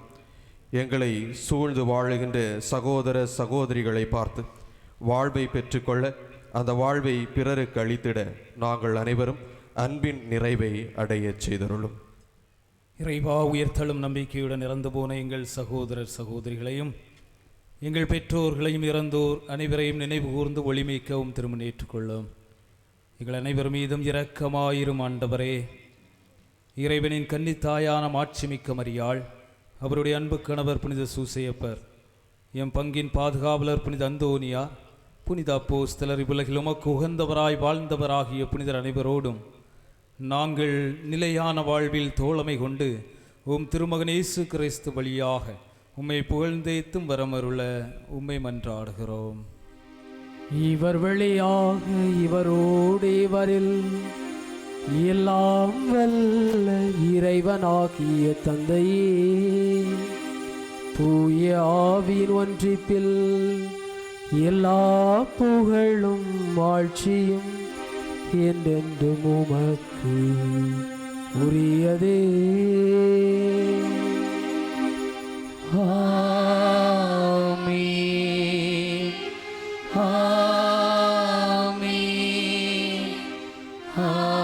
எங்களை சூழ்ந்து வாழுகின்ற சகோதர சகோதரிகளை பார்த்து வாழ்வை பெற்றுக்கொள்ள, அந்த வாழ்வை பிறருக்கு அளித்திட நாங்கள் அனைவரும் அன்பின் நிறைவை அடையச் செய்தருளும். இறைவா, உயர்த்தலும் நம்பிக்கையுடன் இறந்து போன எங்கள் சகோதரர் சகோதரிகளையும் எங்கள் பெற்றோர்களையும் இறந்தோர் அனைவரையும் நினைவு கூர்ந்து ஒளிமிக்கவும் திருமணேற்றுக்கொள்ளும். எங்கள் அனைவர் மீதும் இரக்கமாயிரும் ஆண்டவரே. இறைவனின் கன்னித்தாயான மாட்சிமிக்க மரியாள், அவருடைய அன்பு கணவர் புனித சூசையப்பர், எம் பங்கின் பாதுகாவலர் புனித அந்தோனியா, புனித அப்போஸ்தலர், இவ்வுலகில் உமக்கு உகந்தவராய் வாழ்ந்தவராகிய புனிதர் அனைவரோடும் நாங்கள் நிலையான வாழ்வில் தோழமை கொண்டு உம் திருமகன் இயேசு கிறிஸ்து வழியாக உம்மை புகழ்ந்தேத்தும் வரமருள உம்மை மன்றாடுகிறோம். இவர் வழியாக இவரோடு இவரில் எல்லாம் வல்ல இறைவனாகிய தந்தையே, தூய ஆவியின் ஒன்றிப்பில் எல்லா புகழும் ஆட்சியும் என்றென்றும் உமக்கு உரியதே. ஆமென், ஆமென், ஆமென்.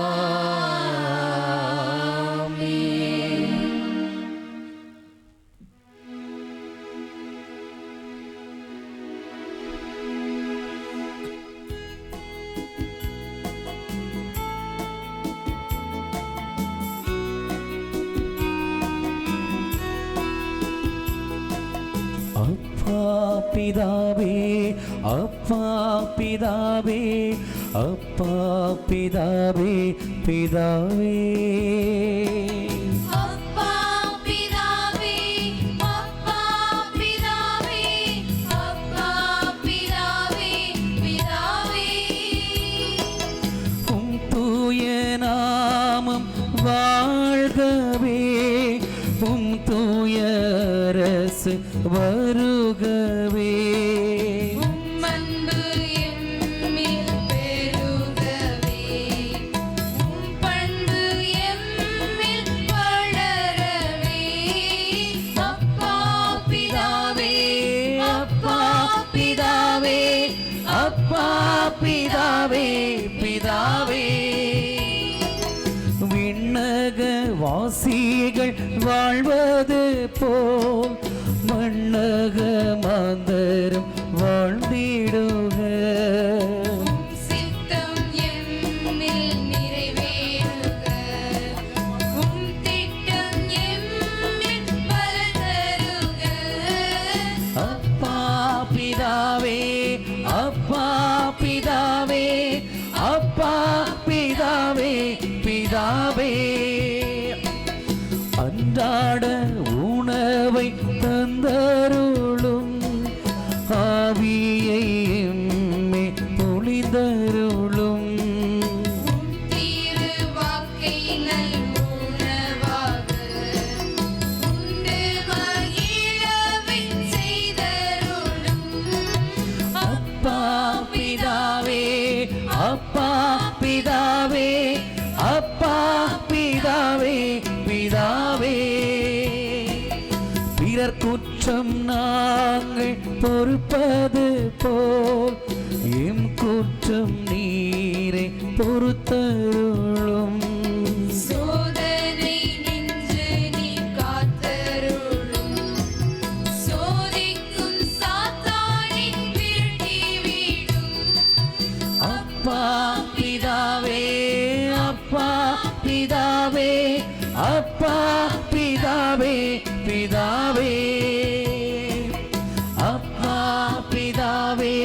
அப்பா பிதாவே, அப்பா பிதாவே, அப்பா பிதாவே, பிதாவே. அப்பா பிதாவே, அப்பா பிதாவே, அப்பா பிதாவே, பிதாவே. உம் தூய நாமம் வாழ்கவே, உம் தூய அரசு வருகவே. உம்மன்பு எம்மில் பெருகவே, உம் பண்பு எம்மில் வளரவே. அப்பா பிதாவே, அப்பா பிதாவே, அப்பா பிதாவே, பிதாவே. விண்ணக வாசிகள் வாழ்வது போல் மண்ணக மாந்தரும் வாழ்ந்திடுக. சித்தம் எம்மில் நிறைவேறுக, உம் திட்டம் எம்மில் பலதருக. அப்பா பிதாவே, அப்பா பிதாவே, அப்பா பிதாவே, பிதாவே. அன்றாட உணவை தந்தருளும், ஆவியை எம்மே பொழிந்தருளும். திருவாக்கை நல்உணவாக உண்டு மகிழவை செய்தருளும். அப்பா பிதாவே, அப்பா பிதாவே, அப்பா பிதாவே, பிதாவே. பிறர் குற்றம் நாங்கள் பொறுப்பது போல் எம் குற்றம் நீரை பொறுத்தருளும். சோதனை நின்று நீ காத்தருளும், சோதிக்கும் சாத்தானை விரட்டிவிடும். அப்பா பிதாவே, அப்பா பிதாவே, அப்பா பிதாவே, பிதாவே. அப்பா பிதாவே,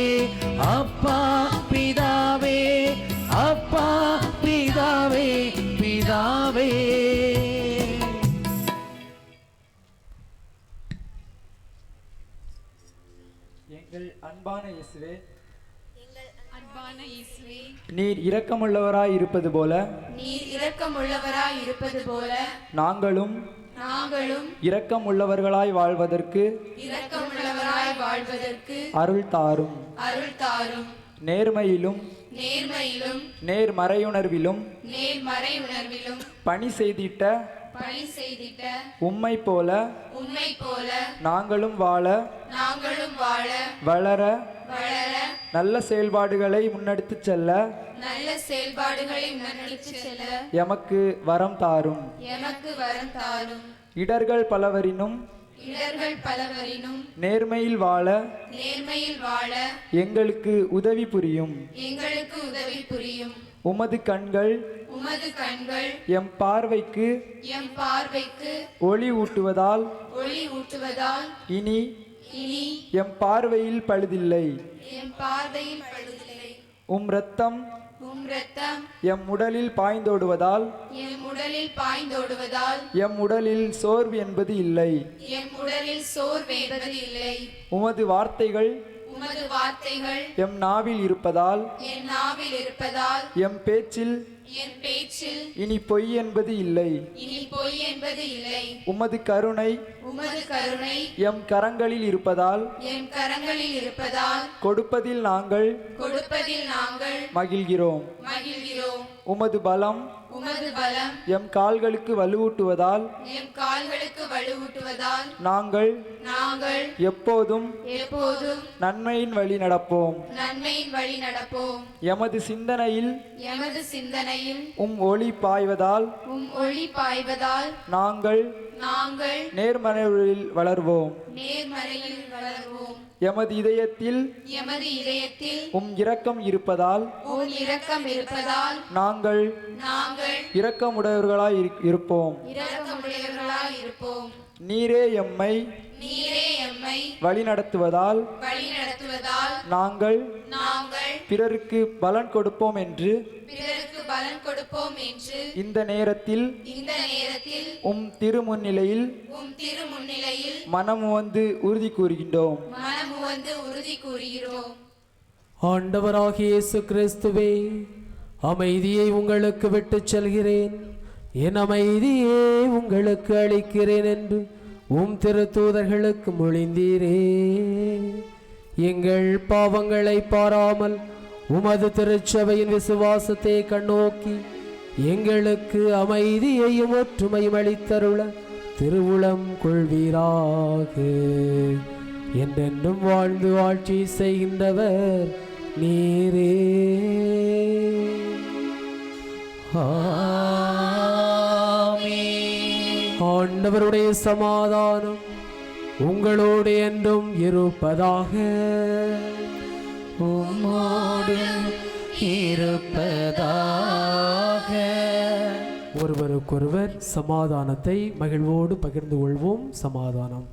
நீர் இரக்கமுள்ளவராய் இருப்பது போல நீர் இரக்கமுள்ளவராய் இருப்பது போல நாங்களும் நாங்களும் இரக்கமுள்ளவர்களாய் வாழ்வதற்கு இரக்கமுள்ளவராய் வாழ்வதற்கு அருள் தாரும். அருள் தாரும். நேர்மையிலும் நேர்மையிலும் நேர்மறையுணர்விலும் நேர்மறை உணர்விலும் பணி செய்திட்ட பணி செய்திட்ட உம்மை போல உம்மை போல நாங்களும் வாழ நாங்களும் வாழ வளர வளர நல்ல செயல்பாடுகளை முன்னெடுத்துச் செல்ல நல்ல செயல்பாடுகளை முன்னெடுத்து செல்ல எமக்கு வரம் தாரும். எமக்கு வரம் தாரும். இடர்கள் பலவரினும் இடர்கள் பலவரினும் நேர்மையில் வாழ நேர்மையில் வாழ எங்களுக்கு உதவி புரியும். எங்களுக்கு உதவி புரியும். உமது கண்கள் உமது கண்கள் எம் பார்வைக்கு எம் பார்வைக்கு ஒளி ஊட்டுவதால் ஒளி ஊட்டுவதால் இனி இனி எம் பார்வையில் பழுதில்லை. எம் பார்வையில் படுதில்லை. உம் இரத்தம் உம் இரத்தம் எம் உடலில் பாய்ந்தோடுவதால் எம் உடலில் பாய்ந்தோடுவதால் எம் உடலில் சோர்வு என்பது இல்லை. எம் உடலில் சோர்வு என்பது இல்லை. உமது வார்த்தைகள் உமது வார்த்தைகள் எம் நாவில் இருப்பதால் என் நாவில் இருப்பதால் எம் பேச்சில் என் பேச்சில் இனி பொய் என்பது இல்லை. இனி பொய் என்பது இல்லை. உமது கருணை உமது கருணை எம் கரங்களில் இருப்பதால் என் கரங்களில் இருப்பதால் கொடுப்பதில் நாங்கள் கொடுப்பதில் நாங்கள் மகிழ்கிறோம். மகிழ்கிறோம். உமது பலம் உமது பலம் எம் கால்களுக்கு வலுவூட்டுவதால் எம் கால்களுக்கு வலுவூட்டுவதால் நாங்கள் நாங்கள் எப்போதும் எப்போதும் நன்மையின் வழி நடப்போம். நன்மையின் வழி நடப்போம். எமது சிந்தனையில் எமது சிந்தனையில் உம் ஒளி பாய்வதால் உம் ஒளி பாய்வதால் நாங்கள் நாங்கள் நேர்மறையில் வளர்வோம். நேர்மறையில் வளர்வோம். எமது இதயத்தில் எமது இதயத்தில் உம் இரக்கம் இருப்பதால் உம் இரக்கம் இருப்பதால் நாங்கள் நாங்கள் இரக்கமுடையவர்களாய் இருப்போம். இரக்கமுடையவர்களாய் இருப்போம். நீரே எம்மை நீரே எம்மை வழி நடத்துவதால் வழி நடத்துவதால் நாங்கள் நாங்கள் பிறருக்கு பலன் கொடுப்போம் என்று பிறருக்கு பலன் கொடுப்போம் என்று இந்த நேரத்தில் இந்த நேரத்தில் உம் திருமுன்னிலையில் உம் திரு முன்னிலையில் மனம் வந்து உறுதி கூறுகின்றோம். மனம் வந்து உறுதி கூறுகிறோம். ஆண்டவராகிய இயேசு கிறிஸ்துவே, அமைதியை உங்களுக்கு விட்டுச் செல்கிறேன், என் அமைதியே உங்களுக்கு அளிக்கிறேன் என்று உம் திருத்தூதர்களுக்கு மொழிந்தீரே. எங்கள் பாவங்களை பாராமல் உமது திருச்சபையின் விசுவாசத்தை கண்ணோக்கி எங்களுக்கு அமைதியையும் ஒற்றுமையும் அளித்தருள திருவுளம் கொள்வீராக. என்றென்றும் வாழ்ந்து ஆட்சி செய்கின்றவர் நீரே. ஆண்டவருடைய சமாதானம் உங்களோடு என்றும் இருப்பதாக. உம்மோடு இருப்பதாக. ஒருவருக்கொருவர் சமாதானத்தை மகிழ்வோடு பகிர்ந்து கொள்வோம். சமாதானம்.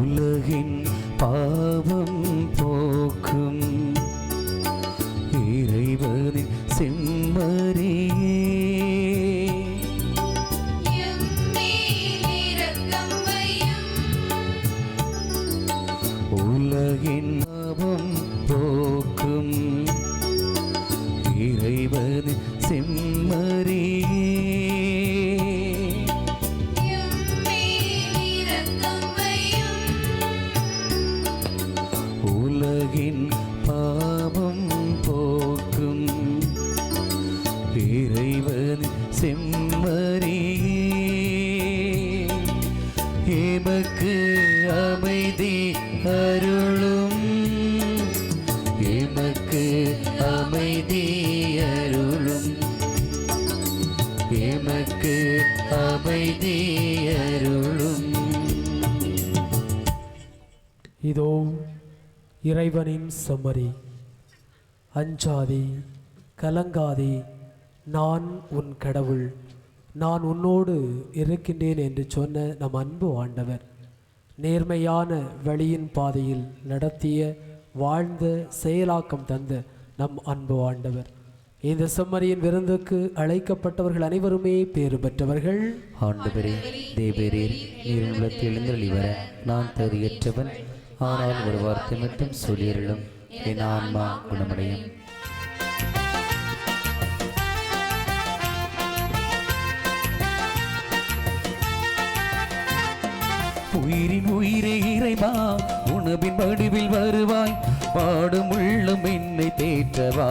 உலகின் பாவம் போக்கும் இறைவனின் செம்மறியே, உலகின் பாவம் போக்கும் இறைவனின் செம்மறியே, உலகின் பாவம் போக்கும் இறைவன் செம்மறியே, எமக்கு அமைதி அருளும், எமக்கு அமைதி அருளும், எமக்கு அமைதி அருளும். இதோ இறைவனின் செம்மறி. அஞ்சாதே, கலங்காதே, நான் உன் கடவுள், நான் உன்னோடு இருக்கின்றேன் என்று சொன்ன நம் அன்பு ஆண்டவர் நேர்மையான வழியின் பாதையில் நடத்திய வாழ்ந்த செயலாக்கம் தந்த நம் அன்பு ஆண்டவர். இந்த செம்மறியின் விருந்துக்கு அழைக்கப்பட்டவர்கள் அனைவருமே பேறு பெற்றவர்கள். ஆண்டவரே, தேவரீர் நீர் உள்ளத்தில் எழுந்தருளி வர நான் தகுதியற்றவன். ஆனால் ஒரு வார்த்தை மட்டும் சொல்லியருளும், என் ஆன்மா குணமடையும். உயிரின் உயிரே இறைவா, உணவின் வடிவில் வருவாய், பாடும் உள்ளம் என்னை தேற்றவா,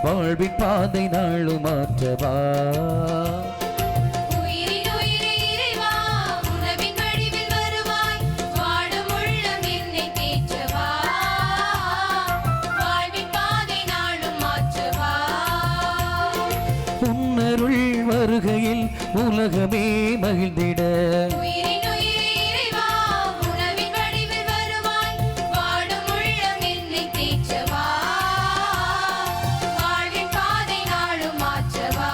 வாழ்வின் பாதை நாளும் மாற்றவா. உயிரின் உயிரே இறைவா, உணவின் வடிவில் வருவாய், வாடும் உள்ளம் என்னை தேற்றவா, வாழ்வின் பாதை நாளும் மாற்றவா. உன்னருள் வருகையில் உலகமே மகிழ்ந்திட, உயிரின் உயிரே இறைவா, உணவின் வடிவில் வருவாய், வாடும் உள்ளம் என்னை தேற்றவா, வாழ்வின் பாதை நாளும் மாற்றவா.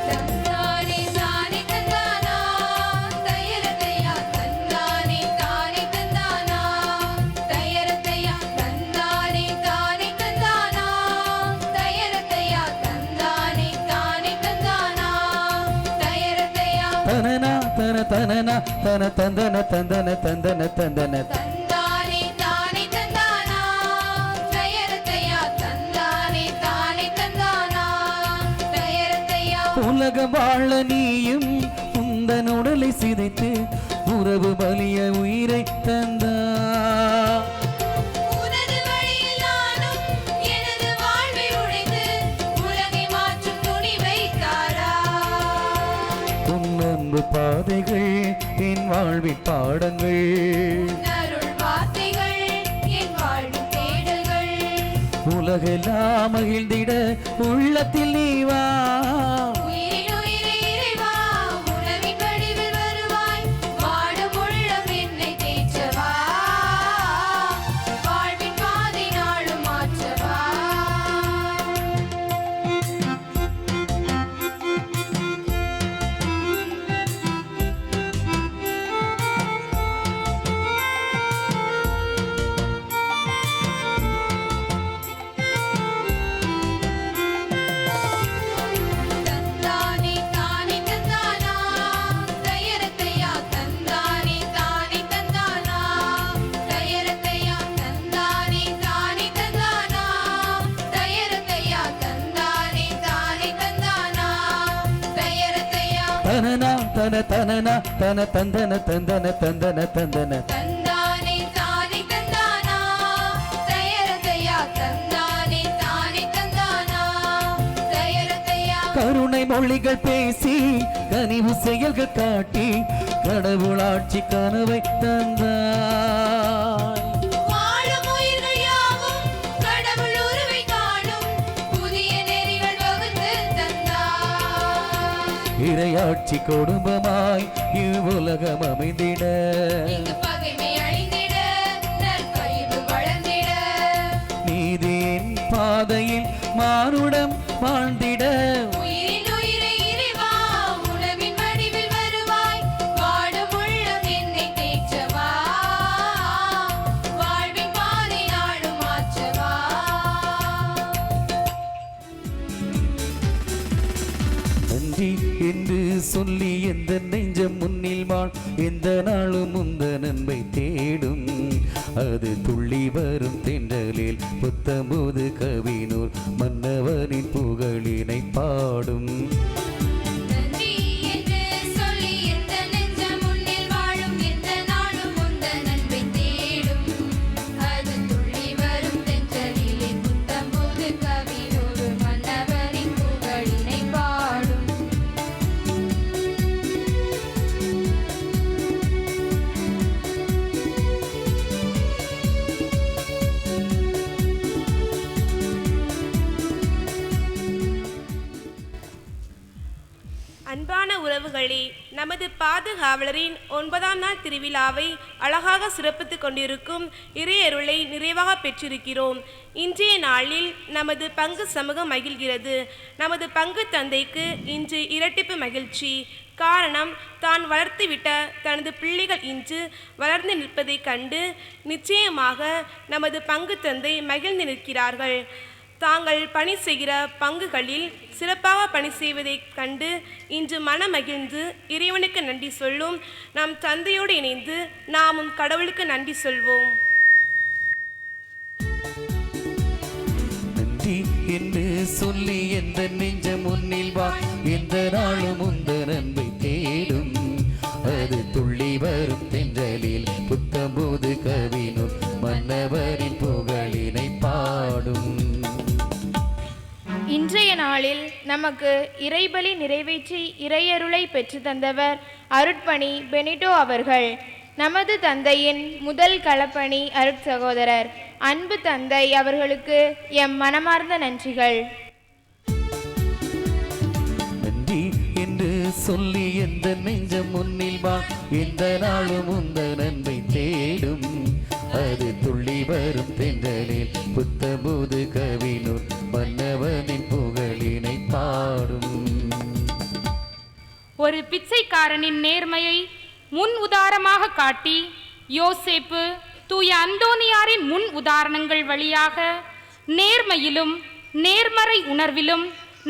தந்தானே தானே தந்தானா, தயரதையா தந்தானே தானே தந்தானா, தயரதையா தந்தானே தானே தந்தானா, தயரதையா தந்தானே தானே தந்தானா, தயரதையா தனனா தன தனனா தன தந்தன தந்தன தந்தன தந்தன தந்தானே தானே தந்தானா, தயரதையா தந்தானே தானே தந்தானா, தயரதையா உலகம் வாழ நீயும் உந்தன் உடலை சிதைத்து உறவு பலிய உயிரை தந்தா. உனது வழியில் நானும் எனது வாழ்வை உடைத்து உலகை மாற்றும் துணிவை தாரா. உன் அன்பு பாதைகள் என் வாழ்வின் பாடங்கள், அருள் வார்த்தைகள் என் வாழ்வின் தேடல்கள். உலகெல்லாம் மகிழ்ந்திட உள்ளத்தில் நீ வா. உயிரின் உயிரே இறைவா, உணவின் வடிவில் வருவாய், வாடும் உள்ளம் என்னை தேற்றவா, வாழ்வின் பாதை நாளும் மாற்றவா. தந்தானே தானே தந்தானா, தயரதையா தந்தானே தானே தந்தானா, தயரதையா தந்தானே தானே தந்தானா, தயரதையா தந்தானே தானே தந்தானா, தயரதையா தனனா தன தனனா தன தந்தன தந்தன தந்தன தந்தன தந்தானே தானே தந்தானா, தயரதையா தந்தானே தானே தந்தானா, தயரதையா கருணை மொழிகள் பேசி கனிவு செயல்கள் காட்டி கடவுளாட்சி கனவை தந்தாய். வாழும் உயிர்கள் யாவும் கடவுள் உருவை காணும் புதிய நெறிகள் வகுத்து தந்தாய். இறையாட்சி குடும்பமாய் இவ்வுலகம் அமைந்திட, இங்கு பகைமை அழிந்திட, நற்பகிர்வு வளர்ந்திட. நீதியின் பாதையில் மானுடம் வாழ்ந்திட. உயிரின் உயிரே இறைவா, உணவின் வடிவில் வருவாய், வாடும் உள்ளம் என்னை தேற்றவா, வாழ்வின் பாதை நாளும் மாற்றவா. நன்றி என்று சொல்லி எந்த நெஞ்சம் முன்னில் வாழ், எந்த நாளும் உந்த நன்மை தேடும். அது துள்ளி வரும் தென்றலில் புத்தம்போது கவினூர் மன்னவனின் புகழினை பாடும். நன்றி என்று சொல்லி எந்த நெஞ்சம் முன்னில் வாழும், எந்த நாளும் உந்த நன்மை தேடும். அது துள்ளி வரும் தென்றலிலே புத்தம்போது கவினோடு மன்னவரின் புகழினை பாடும். உறவுகளே, நமது பாதுகாவலரின் 9ஆம் நாள் திருவிழாவை அழகாக சிறப்பித்துக் கொண்டிருக்கும் இறையருளை நிறைவாக பெற்றிருக்கிறோம். இன்றைய நாளில் நமது பங்கு சமூகம் மகிழ்கிறது. நமது பங்கு தந்தைக்கு இன்று இரட்டிப்பு மகிழ்ச்சி. காரணம், தான் வளர்த்துவிட்ட தனது பிள்ளைகள் இன்று வளர்ந்து நிற்பதைக் கண்டு நிச்சயமாக நமது பங்கு தந்தை மகிழ்ந்து நிற்கிறார்கள். தாங்கள் பணி செய்கிற பங்குகளில் சிறப்பாக பணி செய்வதைக் கண்டு இன்று மனமகிழ்ந்து இறைவனுக்கு நன்றி சொல்லும் நம் தந்தையோடு இணைந்து நாமும் கடவுளுக்கு நன்றி சொல்வோம். நன்றி என்று சொல்லி எந்த நெஞ்ச முன்னில் வா, எந்த நாளும் உந்த நன்மை தேடும். அது துள்ளி வரும் தென்றலில் புத்தம்போது கவினும் மன்னவரின் புகழினை பாடும். இன்றைய நாளில் நமக்கு இறைபலி நிறைவேற்றி இறையருளை பெற்று தந்தவர் அருட்பணி பெனிட்டோ அவர்கள். நமது தந்தையின் முதல் களப்பணி அருட்சகோதரர். அன்பு தந்தை அவர்களுக்கு எம் மனமார்ந்த நன்றிகள். நன்றி என்று சொல்லி எந்த நெஞ்ச முன்னில் வா, எந்த நாளும் உந்த நன்மை தேடும். அது துள்ளி வரும் தென்றலில் புத்தம்போது கவினூர் மன்னவனின் புகழினை பாடும். ஒரு பிச்சைக்காரனின் நேர்மையை முன் உதாரணமாக காட்டி யோசேப்பு தூய அந்தோனியாரின் முன் உதாரணங்கள் வழியாக நேர்மையிலும் நேர்மறை உணர்விலும்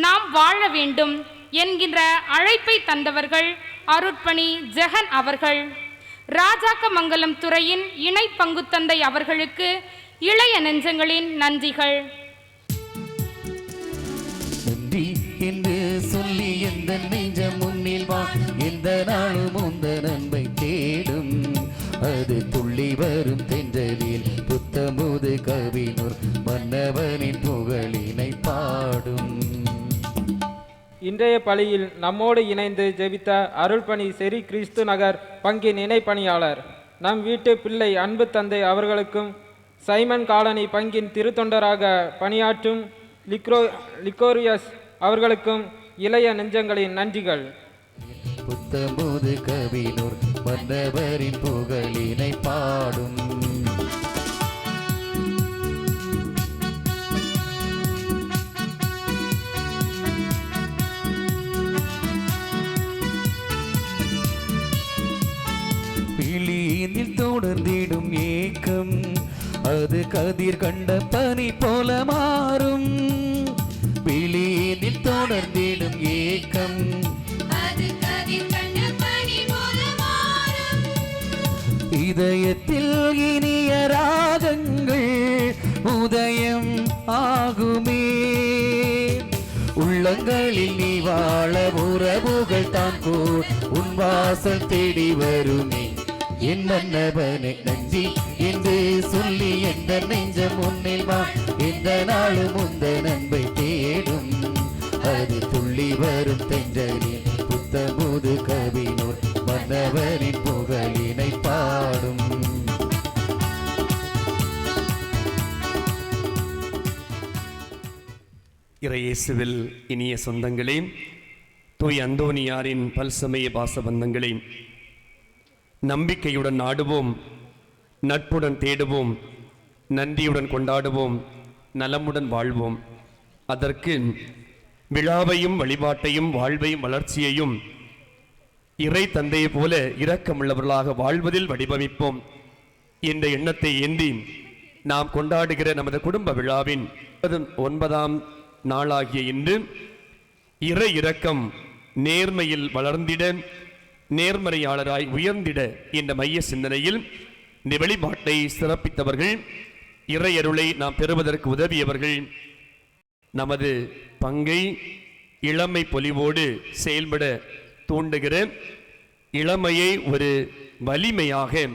நாம் வாழ வேண்டும் என்கின்ற அழைப்பை தந்தவர்கள் அருட்பணி ஜெகன் அவர்கள். ராஜாக்கமங்கலம் துறையின் இணை பங்கு தந்தை அவர்களுக்கு இளைய நெஞ்சங்களின் நன்றிகள். நன்றி என்று சொல்லி எந்த நெஞ்ச முன்னில் வா, எந்த நாளும் உந்த நன்மை தேடும். அது துள்ளி வரும் தென்றலில் புத்தம்போது கவினூர் மன்னவனின் புகழினை பாடும். இன்றைய பலியில் நம்மோடு இணைந்து ஜெபித்த அருள்பணி செரி கிறிஸ்து நகர் பங்கின் இணைப்பணியாளர் நம் வீட்டு பிள்ளை அன்பு தந்தை அவர்களுக்கும், சைமன் காலனி பங்கின் திருத்தொண்டராக பணியாற்றும் லிக்கோரியஸ் அவர்களுக்கும் இளைய நெஞ்சங்களின் நன்றிகள். புத்தம்போது கவினூர் மன்னவரின் புகழினை பாடும். பிழியினில் தொடர்ந்திடும் ஏக்கம், அது கதிர் கண்ட பனி போல மாறும். பிழியினில் தொடர்ந்திடும் ஏக்கம், அது கதிர் கண்ட பனி போல மாறும். இதயத்தில் இனிய ராகங்கள் உதயம் ஆகுமே. உள்ளங்களில் நீ வாழ உறவுகள் தான் போல் உன் வாசல் தேடி வருமே. என் மன்னவனை நன்றி என்று சொல்லி எந்த நெஞ்ச முன்னில் வா, எந்த நாளும் உந்த நன்மை தேடும். அது துள்ளி வரும் தென்றலில் புத்தம்போது கவினூர் மன்னவரின் புகழினை பாடும். இறையேசுவில் இனிய சொந்தங்களே, தூய் அந்தோனியாரின் பல்சமய பாசபந்தங்களே, நம்பிக்கையுடன் நாடுவோம், நட்புடன் தேடுவோம், நன்றியுடன் கொண்டாடுவோம், நலமுடன் வாழ்வோம். அதற்கு விழாவையும் வழிபாட்டையும் வாழ்வையும் வளர்ச்சியையும் இறை தந்தையை போல இரக்கமுள்ளவர்களாக வாழ்வதில் வடிவமைப்போம் என்ற எண்ணத்தை ஏந்தி நாம் கொண்டாடுகிற நமது குடும்ப விழாவின் 9ஆம் நாளாகிய இன்று இறை இரக்கம் நேர்மையில் வளர்ந்திட, நேர்மறையாளராய் உயர்ந்திட என்ற மைய சிந்தனையில் இந்த வழிபாட்டை சிறப்பித்தவர்கள், இறையருளை நாம் பெறுவதற்கு உதவியவர்கள், நமது பங்கை இளமை பொலிவோடு செயல்பட தூண்டுகிற, இளமையை ஒரு வலிமையாக,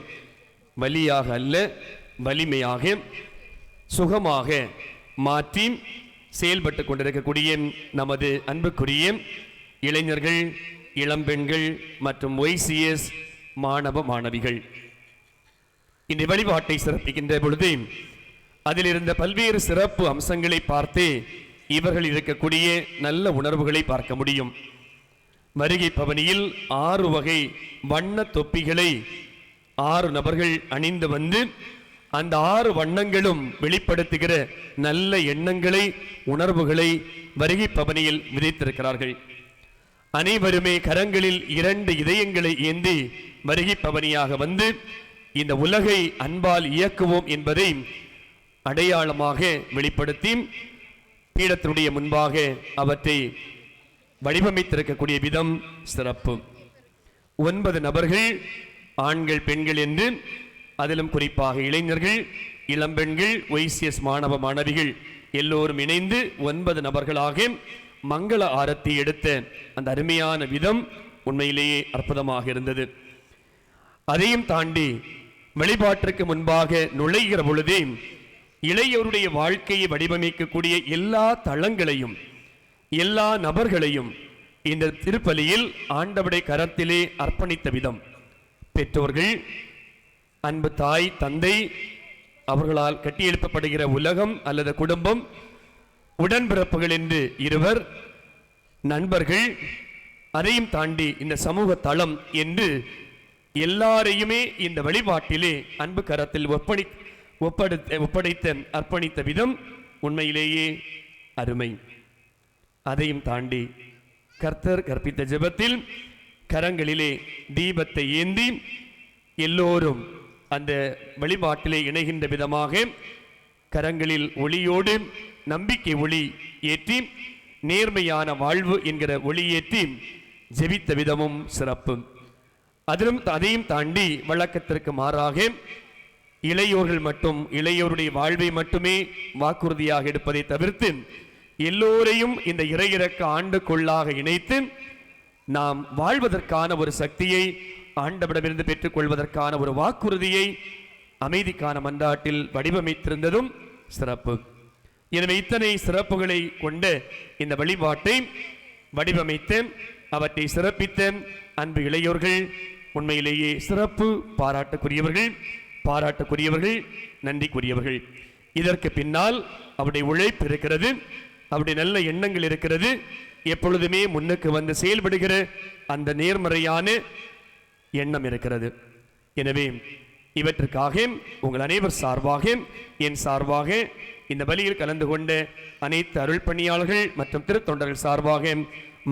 வலியாக அல்ல வலிமையாக சுகமாக மாற்றி செயல்பட்டு கொண்டிருக்கக்கூடிய நமது அன்புக்குரிய இளைஞர்கள், இளம்பெண்கள் மற்றும் ஒய்சிஎஸ் மாணவ மாணவிகள் இந்த வழிபாட்டை சிறப்பிக்கின்ற பொழுது அதில் இருந்த பல்வேறு சிறப்பு அம்சங்களை பார்த்து இவர்கள் இருக்கக்கூடிய நல்ல உணர்வுகளை பார்க்க முடியும். வருகை பவனியில் 6 வகை வண்ண தொப்பிகளை 6 நபர்கள் அணிந்து வந்து அந்த 6 வண்ணங்களும் வெளிப்படுத்துகிற நல்ல எண்ணங்களை, உணர்வுகளை வருகை பவனியில் விதைத்திருக்கிறார்கள். அனைவருமே கரங்களில் 2 இதயங்களை ஏந்தி வருகை பவனியாக வந்து இந்த உலகை அன்பால் இயக்குவோம் என்பதை அடையாளமாக வெளிப்படுத்தி பீடத்தினுடைய முன்பாக அவற்றை வடிவமைத்திருக்கக்கூடிய விதம் சிறப்பு. 9 நபர்கள், ஆண்கள் பெண்கள் என்று, அதிலும் குறிப்பாக இளைஞர்கள், இளம்பெண்கள், ஒய்சிஎஸ் மாணவ மாணவிகள் எல்லோரும் இணைந்து 9 நபர்களாக மங்கள ஆரத்தி எடுத்த அந்த அருமையான விதம் உண்மையிலேயே அற்புதமாக இருந்தது. அதையும் தாண்டி வழிபாட்டிற்கு முன்பாக நுழைகிற பொழுதே இளையோருடைய வாழ்க்கையை வடிவமைக்கக்கூடிய எல்லா தளங்களையும், எல்லா நபர்களையும் இந்த திருப்பலியில் ஆண்டவருடைய கரத்திலே அர்ப்பணித்த விதம், பெற்றோர்கள், அன்பு தாய் தந்தை, அவர்களால் கட்டியெழுப்பப்படுகிற உலகம் அல்லது குடும்பம், உடன்பிறப்புகள் என்று 2, நண்பர்கள், அதையும் தாண்டி இந்த சமூக தளம் என்று எல்லாரையுமே இந்த வழிபாட்டிலே அன்பு கரத்தில் ஒப்படைத்த அர்ப்பணித்த விதம் உண்மையிலேயே அருமை. அதையும் தாண்டி கர்த்தர் கற்பித்த ஜெபத்தில் கரங்களிலே தீபத்தை ஏந்தி எல்லோரும் அந்த வழிபாட்டிலே இணைகின்ற விதமாக கரங்களில் ஒளியோடு நம்பிக்கை ஒளி ஏற்றி நேர்மையான வாழ்வு என்கிற ஒளியேற்றி ஜெபித்த விதமும் சிறப்பு. அதையும் தாண்டி வழக்கத்திற்கு மாறாக இளையோர்கள் மட்டும் இளையோருடைய வாழ்வை மட்டுமே வாக்குறுதியாக எடுப்பதை தவிர்த்து எல்லோரையும் இந்த இறையிறக்க ஆண்டுக்குள்ளாக இணைத்து நாம் வாழ்வதற்கான ஒரு சக்தியை ஆண்டவரிடமிருந்து பெற்றுக்கொள்வதற்கான ஒரு வாக்குறுதியை அமைதிக்கான மன்றாட்டில் வடிவமைத்திருந்ததும் சிறப்பு. எனவே இத்தனை சிறப்புகளை கொண்ட இந்த வழிபாட்டை வடிவமைத்து அவற்றை சிறப்பித்த அன்பு இளையோர்கள் உண்மையிலேயே சிறப்பு பாராட்டுக்குரியவர்கள், நன்றிக்குரியவர்கள். இதற்கு பின்னால் அவருடைய உழைப்பு இருக்கிறது, அவருடைய நல்ல எண்ணங்கள் இருக்கிறது, எப்பொழுதுமே முன்னுக்கு வந்து செயல்படுகிற அந்த நேர்மறையான எண்ணம் இருக்கிறது. எனவே இவற்றுக்காக உங்கள் அனைவர் சார்பாக, என் சார்பாக, இந்த பலியில் கலந்து கொண்ட அனைத்து அருள் பணியாளர்கள் மற்றும் திருத்தொண்டர்கள் சார்பாக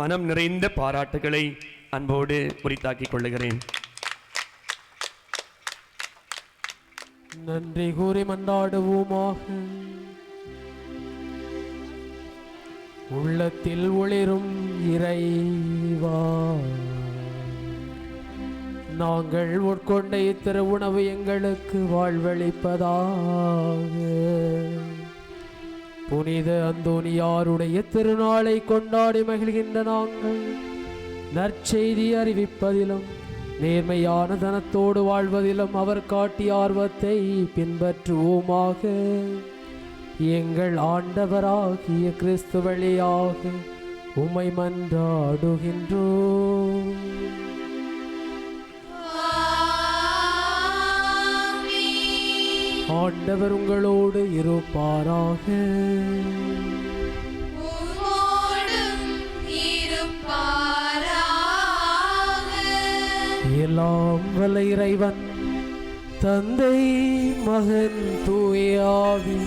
மனம் நிறைந்த பாராட்டுகளை அன்போடு உரித்தாக்கிக் கொள்ளுகிறேன். நன்றி கூறி மன்றாடுவோமாக. உள்ளத்தில் ஒளிரும் இறைவா, நாங்கள் உட்கொண்ட இத்திரு உணவு எங்களுக்கு வாழ்வளிப்பதாக. புனித அந்தோனியாருடைய திருநாளை கொண்டாடி மகிழ்கின்ற நாங்கள் நற்செய்தி அறிவிப்பதிலும் நேர்மையான தனத்தோடு வாழ்வதிலும் அவர் காட்டிய ஆர்வத்தை பின்பற்றுவோமாக. எங்கள் ஆண்டவராகிய கிறிஸ்து வழியாக உம்மை மன்றாடுகின்றோம். ஆண்டவர் உங்களோடு இருப்பாராக. எல்லாம் வல்ல இறைவன் தந்தை, மகன், தூய ஆவி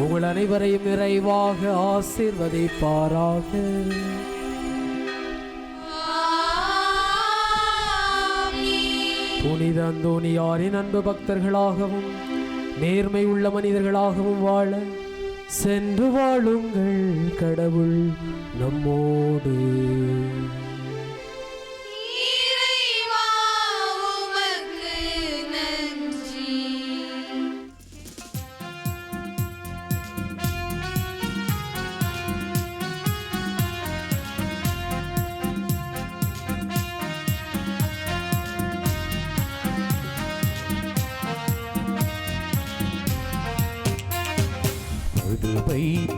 உங்கள் அனைவரையும் நிறைவாக ஆசீர்வதிப்பாராக. புனித அந்தோனியாரின் அன்பு பக்தர்களாகவும் நேர்மை உள்ள மனிதர்களாகவும் வாழ சென்று வாழுங்கள். கடவுள் நம்மோடு.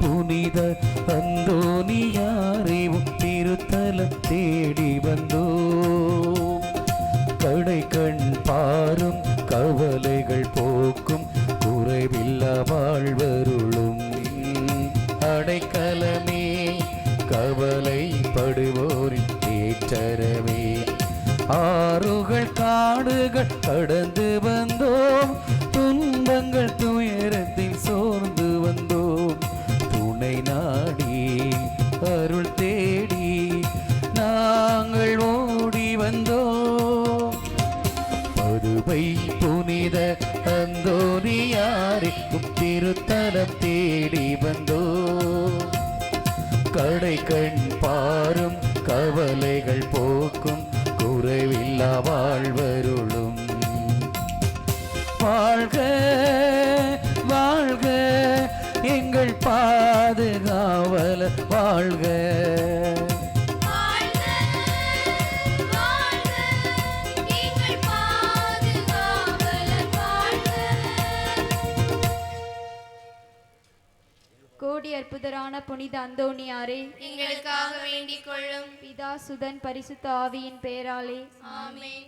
புனித அந்தோனியாரையும் திருத்தலம் தேடி வந்தோம். கடை கண் பாரும் கவலைகள் போக்கும் குறைவில்லா வாழ்வருளும் அடைக்கலமே. கவலைப்படுவோரின் பெற்றரவே. ஆறுகள் காடுகள் கடந்து வந்தோம், துன்பங்கள் துயரத்தில் சோர்ந்து வந்தோம். துணை நாடி அருள் தேடி நாங்கள் ஓடி வந்தோம். பதுவை புனித அந்தோனியாரே திருத்தலம் தேடி வந்தோம். கடை கண் பாரும் கவலைகள் போக்கும் குறைவில்லா வாழ்வருளும். வாழ்க வாழ்க எங்கள் பாதுகாவலர் வாழ்க. கோடி அற்புதரான புனித அந்தோணியாரே, எங்களுக்காக வேண்டிக் கொள்ளும். பிதா சுதன் பரிசுத்த ஆவியின் பெயராலே ஆமென்.